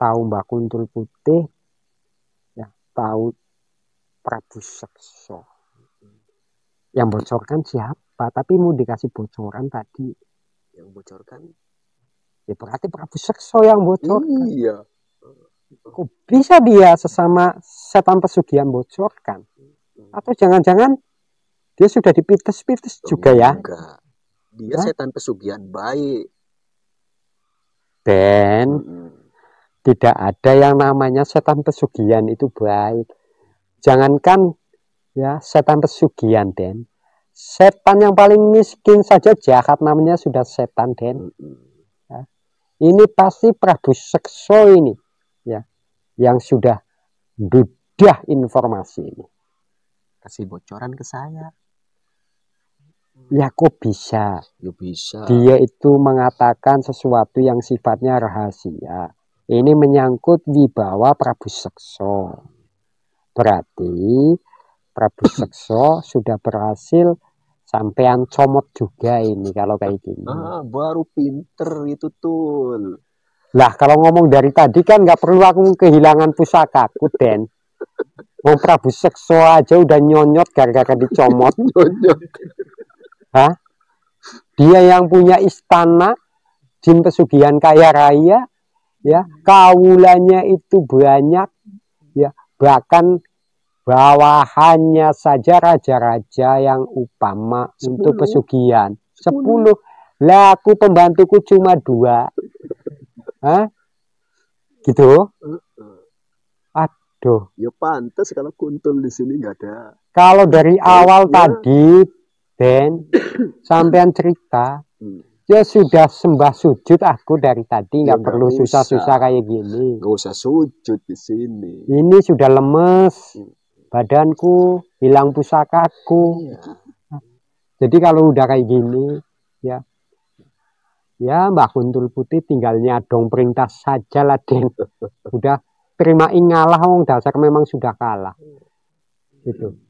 tahu Mbak Kuntul Putih, ya tahu Prabu Sekso. Yang bocorkan siapa? Tapi mau dikasih bocoran tadi. Yang bocorkan? Ya berarti Prabu Sekso yang bocorkan. Iya. Kok bisa dia sesama setan pesugihan bocorkan? Atau jangan-jangan dia sudah dipites-pites juga ya? Enggak. Dia setan pesugihan baik. Ben, tidak ada yang namanya setan pesugihan itu baik. Jangankan ya setan pesugihan, Den. Setan yang paling miskin saja jahat namanya sudah setan, Den. Ya. Ini pasti Prabu Sekso ini ya yang sudah dudah informasi ini. Kasih bocoran ke saya. Ya kok bisa? Ya bisa. Dia itu mengatakan sesuatu yang sifatnya rahasia. Ini menyangkut wibawa Prabu Sekso. Berarti Prabu Sekso sudah berhasil sampean comot juga ini kalau kayak gini. Baru pinter itu tuh. Lah kalau ngomong dari tadi kan nggak perlu aku kehilangan pusakaku, Den. Mau Prabu Sekso aja udah nyonyot gara-gara dicomot. Nyonyot. Hah? Dia yang punya istana jin pesugihan kaya raya, ya kawulannya itu banyak, ya bahkan bawahannya saja raja-raja yang upama 10. Untuk pesugihan 10. Lah aku pembantuku cuma 2. Hah? Gitu? Aduh. Ya pantas kalau Kuntul di sini nggak ada. Kalau dari awal tadi Ben sampean cerita ya sudah sembah sujud aku dari tadi nggak perlu susah-susah kayak gini. Nggak usah sujud di sini. Ini sudah lemes badanku, hilang pusakaku. Jadi kalau udah kayak gini ya Mbak Kuntul Putih tinggal nyadong perintah saja lah, Den. Udah terima ngalah, wong dasar memang sudah kalah. Gitu.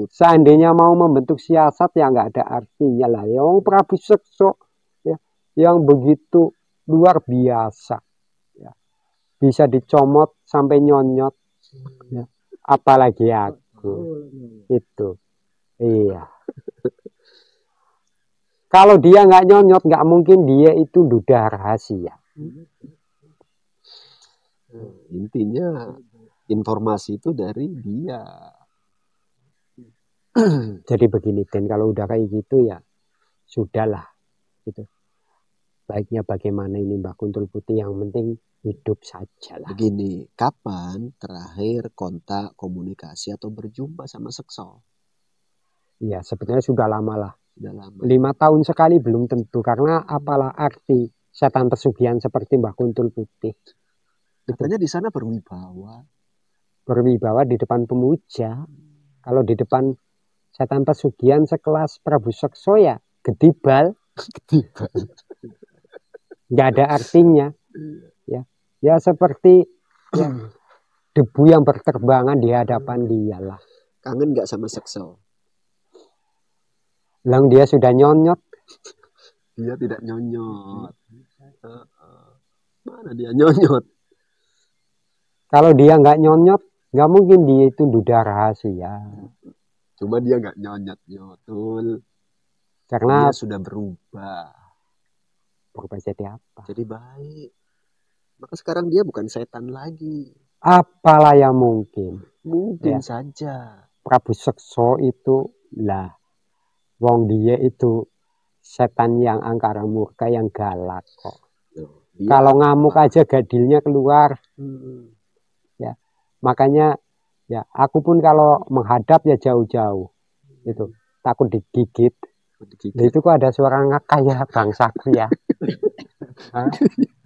Seandainya mau membentuk siasat ya nggak ada artinya lah ya. Wong Prabu Sekso ya yang begitu luar biasa ya. Bisa dicomot sampai nyonyot ya. Apalagi aku itu. Iya. Kalau dia nggak nyonyot nggak mungkin dia itu duda rahasia. Intinya informasi itu dari dia. Jadi begini, Den, kalau udah kayak gitu ya sudahlah gitu. Baiknya bagaimana ini Mbak Kuntul Putih, yang penting hidup saja lah. Begini, kapan terakhir kontak, komunikasi atau berjumpa sama Sekso? Iya, sebetulnya sudah lama lah. Sudah lama. 5 tahun sekali belum tentu, karena apalah arti setan pesugihan seperti Mbak Kuntul Putih. Katanya di sana berwibawa. Berwibawa di depan pemuja. Kalau di depan setan pesugihan sekelas Prabu Sekso ya gedibal. Nggak ada artinya. Ya seperti ya, debu yang berterbangan di hadapan dia lah. Kangen nggak sama Sekso? Lang dia sudah nyonyot. Dia tidak nyonyot. Mana dia nyonyot? Kalau dia nggak nyonyot, nggak mungkin dia itu duda rahasia. Cuma dia nggak nyonyot, nyotul. Karena dia sudah berubah. Berubah jadi apa? Jadi baik. Maka sekarang dia bukan setan lagi. Apalah yang mungkin. Mungkin Ya. saja. Prabu Sekso itu lah. Wong dia itu setan yang angkara murka, yang galak kok. Kalau ngamuk aja gadilnya keluar. Ya. Makanya ya aku pun kalau menghadap ya jauh-jauh. Itu takut digigit. Nah, itu kok ada suara ngakak ya bangsaku ya. Hah?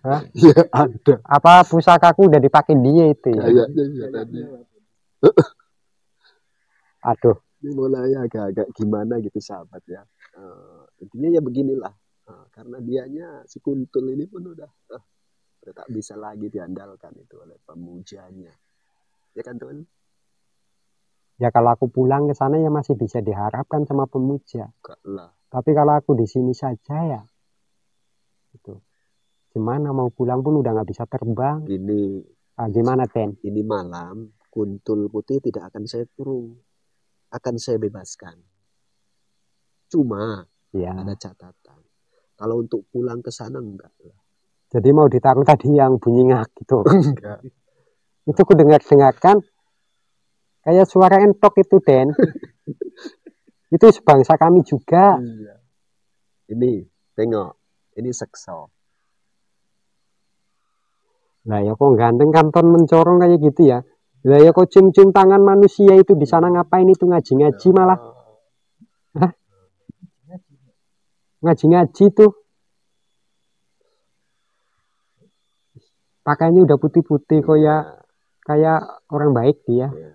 Hah? Ya ada. Apa pusakaku udah dipakai dia itu ya? Kayaknya ya tadi. Aduh. Ini mulai agak-agak gimana gitu sahabat ya. Intinya ya beginilah. Karena dianya si Kuntul ini pun udah tak bisa lagi diandalkan itu oleh pemujanya. Ya kan Tuan? Ya kalau aku pulang ke sana ya masih bisa diharapkan sama pemuja. Enggak lah. Tapi kalau aku di sini saja ya, itu gimana mau pulang pun udah nggak bisa terbang. Gini. Gimana Ten? Ini malam Kuntul Putih tidak akan saya kurung, akan saya bebaskan. Cuma Ya. ada catatan. Kalau untuk pulang ke sana enggak lah. Jadi mau ditaruh tadi yang bunyi ngak gitu. Enggak. Itu ku dengarkan kayak suara entok itu Den. Itu sebangsa kami juga. Iya. Ini tengok, ini Sekso. Lah ya kok ganteng kanton mencorong kayak gitu ya. Lah ya kok cium-cium tangan manusia itu di sana ngapain itu ngaji-ngaji malah. Hah? Ngaji-ngaji tuh. Pakainya udah putih-putih kayak orang baik dia. Ya.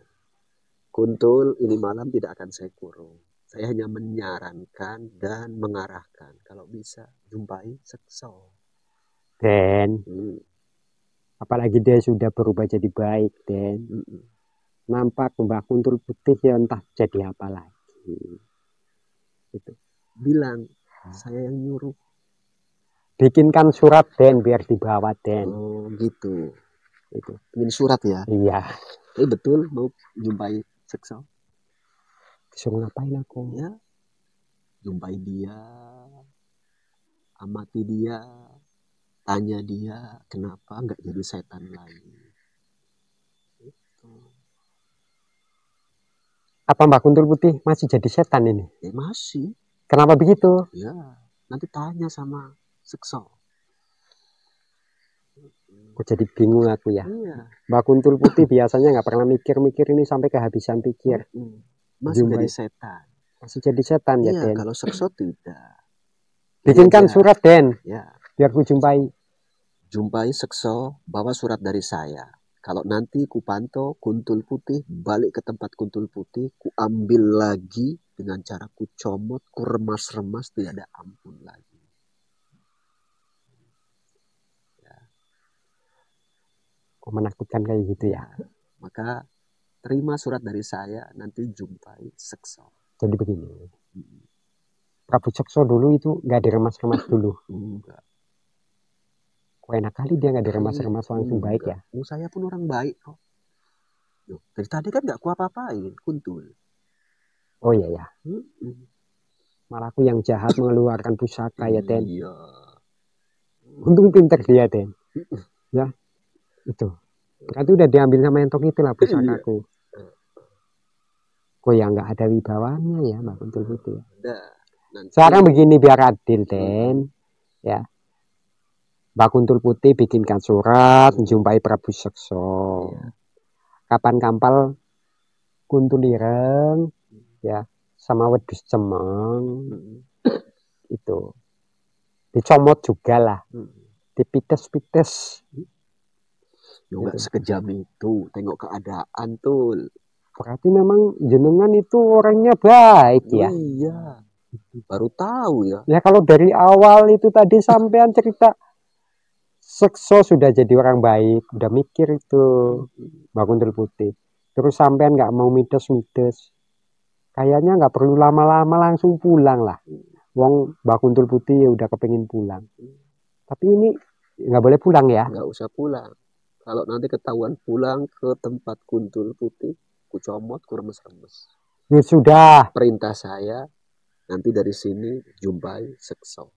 Kuntul ini malam tidak akan saya kurung. Saya hanya menyarankan dan mengarahkan. Kalau bisa jumpai Sekso. Den. Apalagi dia sudah berubah jadi baik, Den. Nampak Mbak Kuntul Putih ya entah jadi apa lagi. Itu. Bilang, saya yang nyuruh. Bikinkan surat, Den, biar dibawa, Den. Oh, gitu. Itu. Ingin surat ya? Iya. Betul mau jumpai Sekso. Disuruh ngapain aku? Ya. Jumpai dia. Amati dia. Tanya dia kenapa nggak jadi setan lagi. Itu. Apa Mbak Kuntul Putih masih jadi setan ini? Ya masih. Kenapa begitu? Ya, nanti tanya sama Sekso. Kok jadi bingung aku ya. Iya. Mbak Kuntul Putih biasanya nggak pernah mikir-mikir ini sampai kehabisan pikir. Masih Jumpai. jadi setan. Masih jadi setan ya, Iya, Den. kalau Sekso tidak. Bikinkan surat, Den. Ya. Biar ku jumpai. Jumpai Sekso, bawa surat dari saya. Kalau nanti ku pantau Kuntul Putih, balik ke tempat Kuntul Putih, ku ambil lagi dengan cara ku comot, ku remas-remas, tidak ada ampun lagi. Ya. Kok menakutkan kayak gitu ya? Maka terima surat dari saya, nanti jumpai Sekso. Jadi begini. Prabu Sekso dulu itu nggak diremas-remas dulu. Enggak. Kok enak kali dia nggak diremas-remas langsung baik ya? Saya pun orang baik kok. Dari tadi kan nggak ku apa-apain, Kuntul. Oh iya ya. Malah aku yang jahat mengeluarkan pusaka ya, Den. Iya. Untung pinter dia, Den. Ya, itu. Berarti udah diambil sama entok itulah pusakaku. Kok yang nggak ada wibawanya ya, Mbak Kuntul Putih. Sekarang begini biar adil, Den. Ya. Mbak Kuntul Putih bikinkan surat menjumpai Prabu Sekso. Kapan kampal Kuntul Ireng ya sama wedus cemeng itu dicomot juga lah, dipites-pites Yo nggak Gitu. sekejam itu, tengok keadaan tuh. Berarti memang jenengan itu orangnya baik ya. Iya, baru tahu ya. Ya kalau dari awal itu tadi sampean cerita Sekso sudah jadi orang baik, udah mikir itu Mbak Kuntul Putih. Terus sampean nggak mau mides-mides. Kayaknya nggak perlu lama-lama langsung pulang lah. Wong Mbak Kuntul Putih ya udah kepengin pulang. Tapi ini nggak boleh pulang ya. Nggak usah pulang. Kalau nanti ketahuan pulang ke tempat Kuntul Putih, ku comot, ku remes-remes. Ya sudah. Perintah saya, nanti dari sini jumpai Sekso.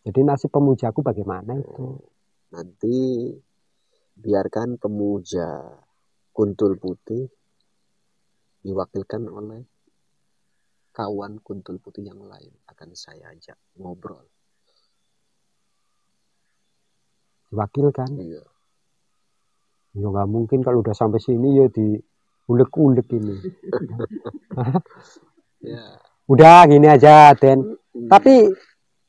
Jadi nasib pemujaku bagaimana itu? Nanti biarkan pemuja Kuntul Putih diwakilkan oleh kawan Kuntul Putih yang lain. Akan saya ajak ngobrol. Diwakilkan. Iya. Ya nggak mungkin kalau udah sampai sini ya di ulek-ulek ini. Ya. Udah gini aja, Den. Tapi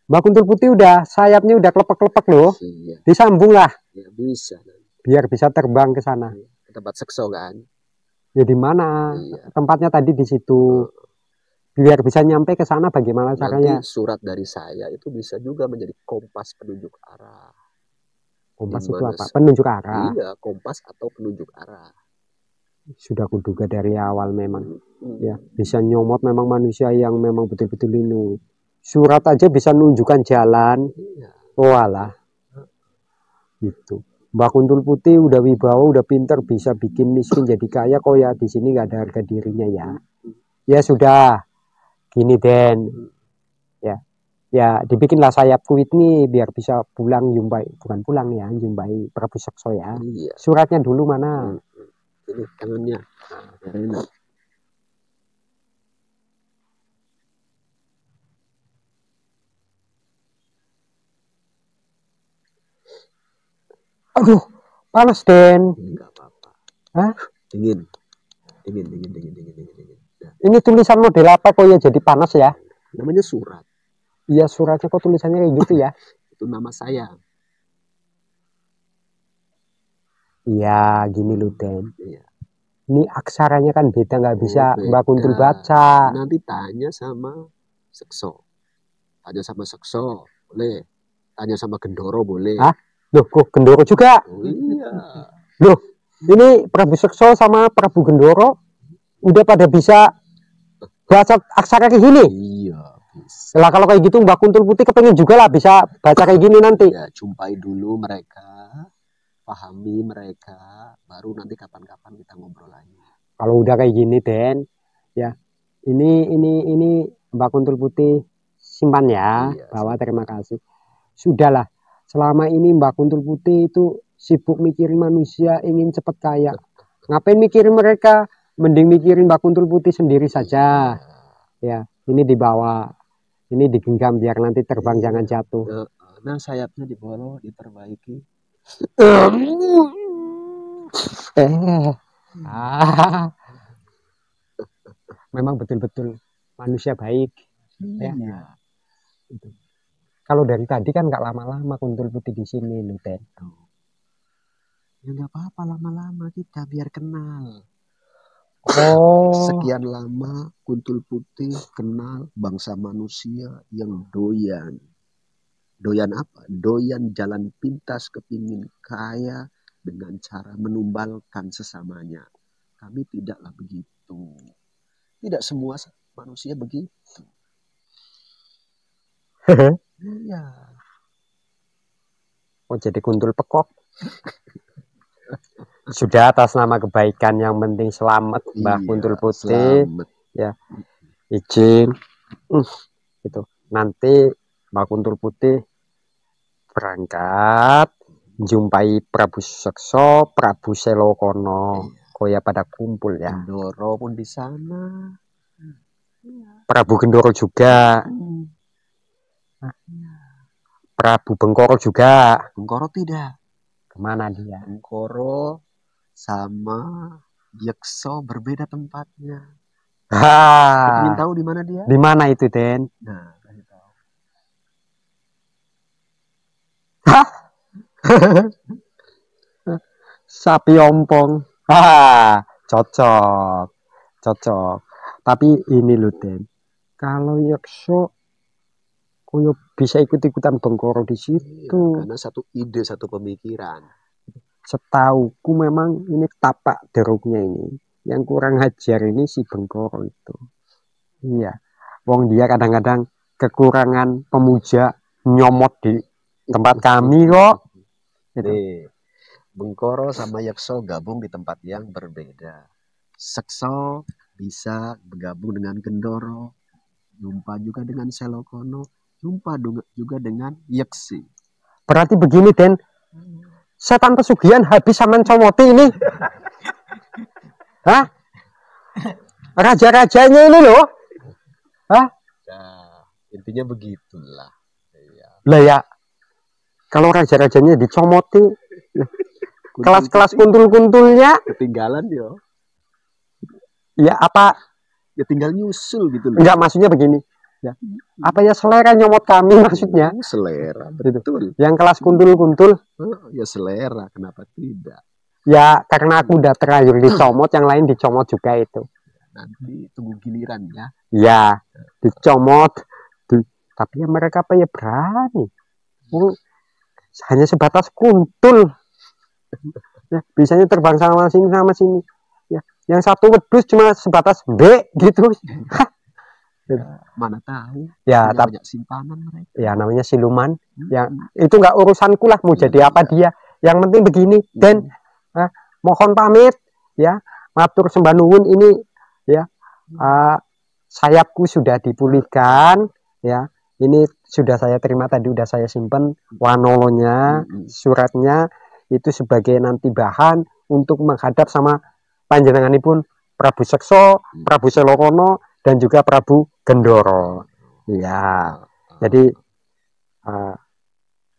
Mbak Kuntul Putih udah sayapnya udah klepek-klepek loh. Iya. Disambung lah Ya bisa. biar bisa terbang ke sana. Ke tempat Sekso kan. Ya di mana? Iya. Tempatnya tadi di situ. Biar bisa nyampe ke sana bagaimana caranya? Nanti surat dari saya itu bisa juga menjadi kompas penunjuk arah. Kompas Di itu mana apa? Penunjuk arah. Iya, kompas atau penunjuk arah. Sudah kuduga dari awal memang. Ya, bisa nyomot memang manusia yang memang betul-betul ini. Surat aja bisa menunjukkan jalan. Iya. Oh alah. Gitu. Mbak Kuntul Putih udah wibawa, udah pinter, bisa bikin miskin jadi kaya. Kok ya di sini nggak ada harga dirinya ya. Ya sudah. Gini Den. Ya. Ya dibikinlah sayap kuit nih biar bisa pulang jumpai, bukan pulang ya, jumpai Prabu Sekso ya. Iya. Suratnya dulu mana? Ini tangannya. Enak. Aduh, panas Den. Enggak apa-apa. Hah? Dingin. Dingin. Nah, Ini tulisan model apa kok ya jadi panas ya? namanya surat. Iya suratnya kok tulisannya kayak gitu ya? Itu nama saya. Iya gini loh Den. Iya. Ini aksaranya kan beda, nggak bisa beda. Mbak Kuntul baca. Nanti tanya sama Sekso. Tanya sama Sekso, boleh. Tanya sama Gendoro, boleh. Hah? Loh kok Gendoro juga? Oh, iya. Loh ini Prabu Sekso sama Prabu Gendoro udah pada bisa baca aksara kayak gini? Iya, bisa. Lah kalau kayak gitu Mbak Kuntul Putih kepengen juga lah bisa baca kayak gini nanti. Ya, jumpai dulu mereka, pahami mereka, baru nanti kapan-kapan kita ngobrol lagi. Kalau udah kayak gini Den, ya ini Mbak Kuntul Putih simpan ya, Iya, bahwa terima kasih. Sudahlah, selama ini Mbak Kuntul Putih itu sibuk mikirin manusia ingin cepat kaya. Ngapain mikirin mereka? Mending mikirin Mbak Kuntul Putih sendiri saja. Ya, ini dibawa, ini digenggam biar nanti terbang jangan jatuh. Nah, sayapnya dibolong, diperbaiki. Memang betul-betul manusia baik. Iya. Ya. Kalau dari tadi kan nggak lama-lama Kuntul Putih di sini, Luten. Ya nggak apa-apa lama-lama kita biar kenal. Oh. Sekian lama Kuntul Putih kenal bangsa manusia yang doyan. Doyan apa? Doyan jalan pintas kepingin kaya dengan cara menumbalkan sesamanya. Kami tidaklah begitu. Tidak semua manusia begitu. Iya. Oh jadi Kuntul Pekok. Sudah atas nama kebaikan yang penting selamat Mbak Kuntul Putih. Selamat. Ya. Izin. Gitu. Nanti Mbak Kuntul Putih berangkat jumpai Prabu Sekso, Prabu Selokono. Koya pada kumpul ya. Gendoro pun di sana. Prabu Gendoro juga. Prabu Bengkoro juga. Bengkoro tidak. Kemana dia? Bengkoro sama Yekso berbeda tempatnya. Ingin tahu di mana dia? Di mana itu, Den? Nah, kasih tahu. Hah? Sapi ompong. Ah, cocok. Cocok. Tapi ini loh, Den. Kalau Yekso koyo bisa ikut-ikutan Bengkoro di situ. Karena satu ide, satu pemikiran. Setauku memang ini tapak deruknya ini. Yang kurang ajar ini si Bengkoro itu. Iya. Wong dia kadang-kadang kekurangan pemuja nyomot di tempat kami kok. Gitu. Nih, Bengkoro sama Yekso gabung di tempat yang berbeda. Sekso bisa bergabung dengan Gendoro, jumpa juga dengan Selokono, jumpa juga dengan Yeksi. Berarti begini, Den. Setan pesugihan habis sama comoti ini. Hah? Raja-rajanya ini loh. Hah? Nah, intinya begitulah. Ya. Lah ya. Kalau raja-rajanya dicomoti, kelas-kelas kuntul-kuntulnya ketinggalan yo. Ya apa? Ya tinggal nyusul gitu loh. Enggak, maksudnya begini. Ya. Apa ya selera nyomot kami maksudnya? Selera, betul. Betul. Yang kelas kuntul-kuntul. Ya selera, kenapa tidak? Ya karena aku udah terlanjur dicomot, yang lain dicomot juga itu. Nanti tunggu giliran ya. Ya, dicomot. Tapi ya mereka apa ya berani. Hanya sebatas kuntul. Ya, bisanya terbang sama sini. Ya, yang satu wedus cuma sebatas B gitu. Mana tahu. Ya, banyak simpanan mereka. Ya namanya siluman. Ya, itu nggak urusanku lah mau jadi apa dia. Yang penting begini, Den. Mohon pamit ya. Matur sembah nuwun ini ya. Sayapku sudah dipulihkan ya. Ini sudah saya terima tadi, udah saya simpen wanolonya, suratnya itu sebagai nanti bahan untuk menghadap sama panjenenganipun Prabu Sekso, Prabu Selokono, dan juga Prabu Gendoro. Ya, jadi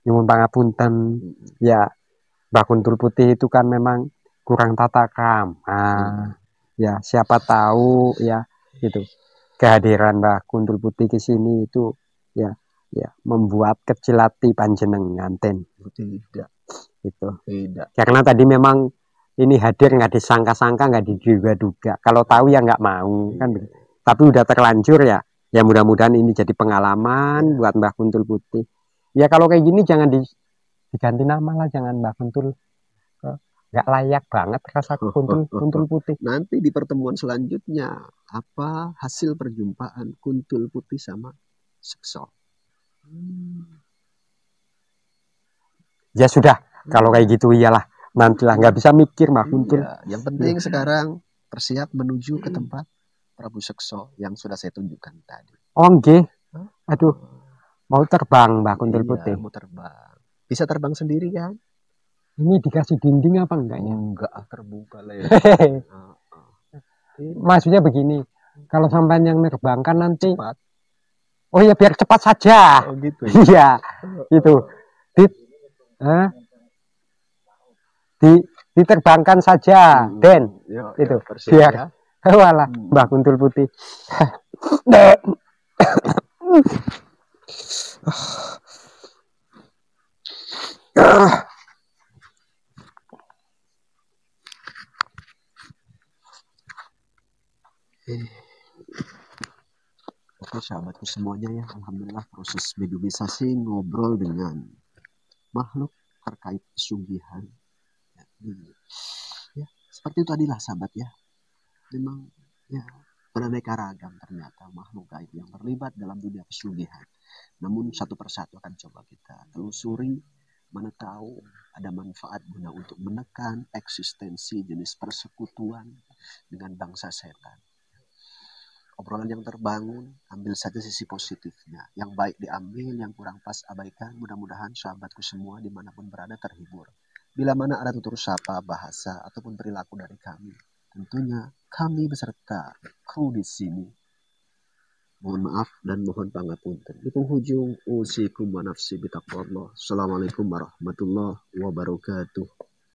nyuwun pangapunten ya, Mbah Kuntul Putih itu kan memang kurang tata krama. Ya, siapa tahu ya itu kehadiran Mbah Kuntul Putih ke sini itu ya membuat kecil hati panjenengan, Den. Tidak. Itu. Tidak. Karena tadi memang ini hadir nggak disangka-sangka, nggak diduga-duga. Kalau tahu ya nggak mau kan. Tapi udah terlanjur ya. Ya mudah-mudahan ini jadi pengalaman buat Mbah Kuntul Putih. Ya kalau kayak gini jangan diganti nama lah, jangan Mbah Kuntul. Nggak layak banget rasa Kuntul Putih. Nanti di pertemuan selanjutnya apa hasil perjumpaan Kuntul Putih sama Sekso? Ya sudah, kalau kayak gitu iyalah. Nantilah, nggak bisa mikir Mbah Kuntul. Yang penting sekarang bersiap menuju ke tempat Prabu Sekso yang sudah saya tunjukkan tadi. Oh nggih. Aduh, mau terbang Mbah Kuntul Putih. Mau terbang. Bisa terbang sendiri kan? Ini dikasih dinding apa enggak ya? Enggak, terbuka lah ya. Maksudnya begini, kalau sampai yang nerbangkan nanti cepat. Oh ya biar cepat saja. Oh gitu. Iya, itu. Diterbangkan saja, Den. Itu. Biar. Walah, Mbah Kuntul Putih. Oke sahabatku semuanya ya, alhamdulillah proses mediumisasi ngobrol dengan makhluk terkait pesugihan. Ya, seperti itu tadilah sahabat ya. Memang ya beraneka ragam ternyata makhluk gaib yang terlibat dalam dunia pesugihan. Namun satu persatu akan coba kita telusuri, mana tahu ada manfaat guna untuk menekan eksistensi jenis persekutuan dengan bangsa setan. Obrolan yang terbangun, ambil saja sisi positifnya. Yang baik diambil, yang kurang pas abaikan. Mudah-mudahan sahabatku semua dimanapun berada terhibur. Bila mana ada tutur sapa, bahasa, ataupun perilaku dari kami, tentunya kami beserta kru di sini. Mohon maaf dan mohon pangapunten. Di penghujung, usikum wa nafsi bitaqwallah. Assalamualaikum warahmatullahi wabarakatuh.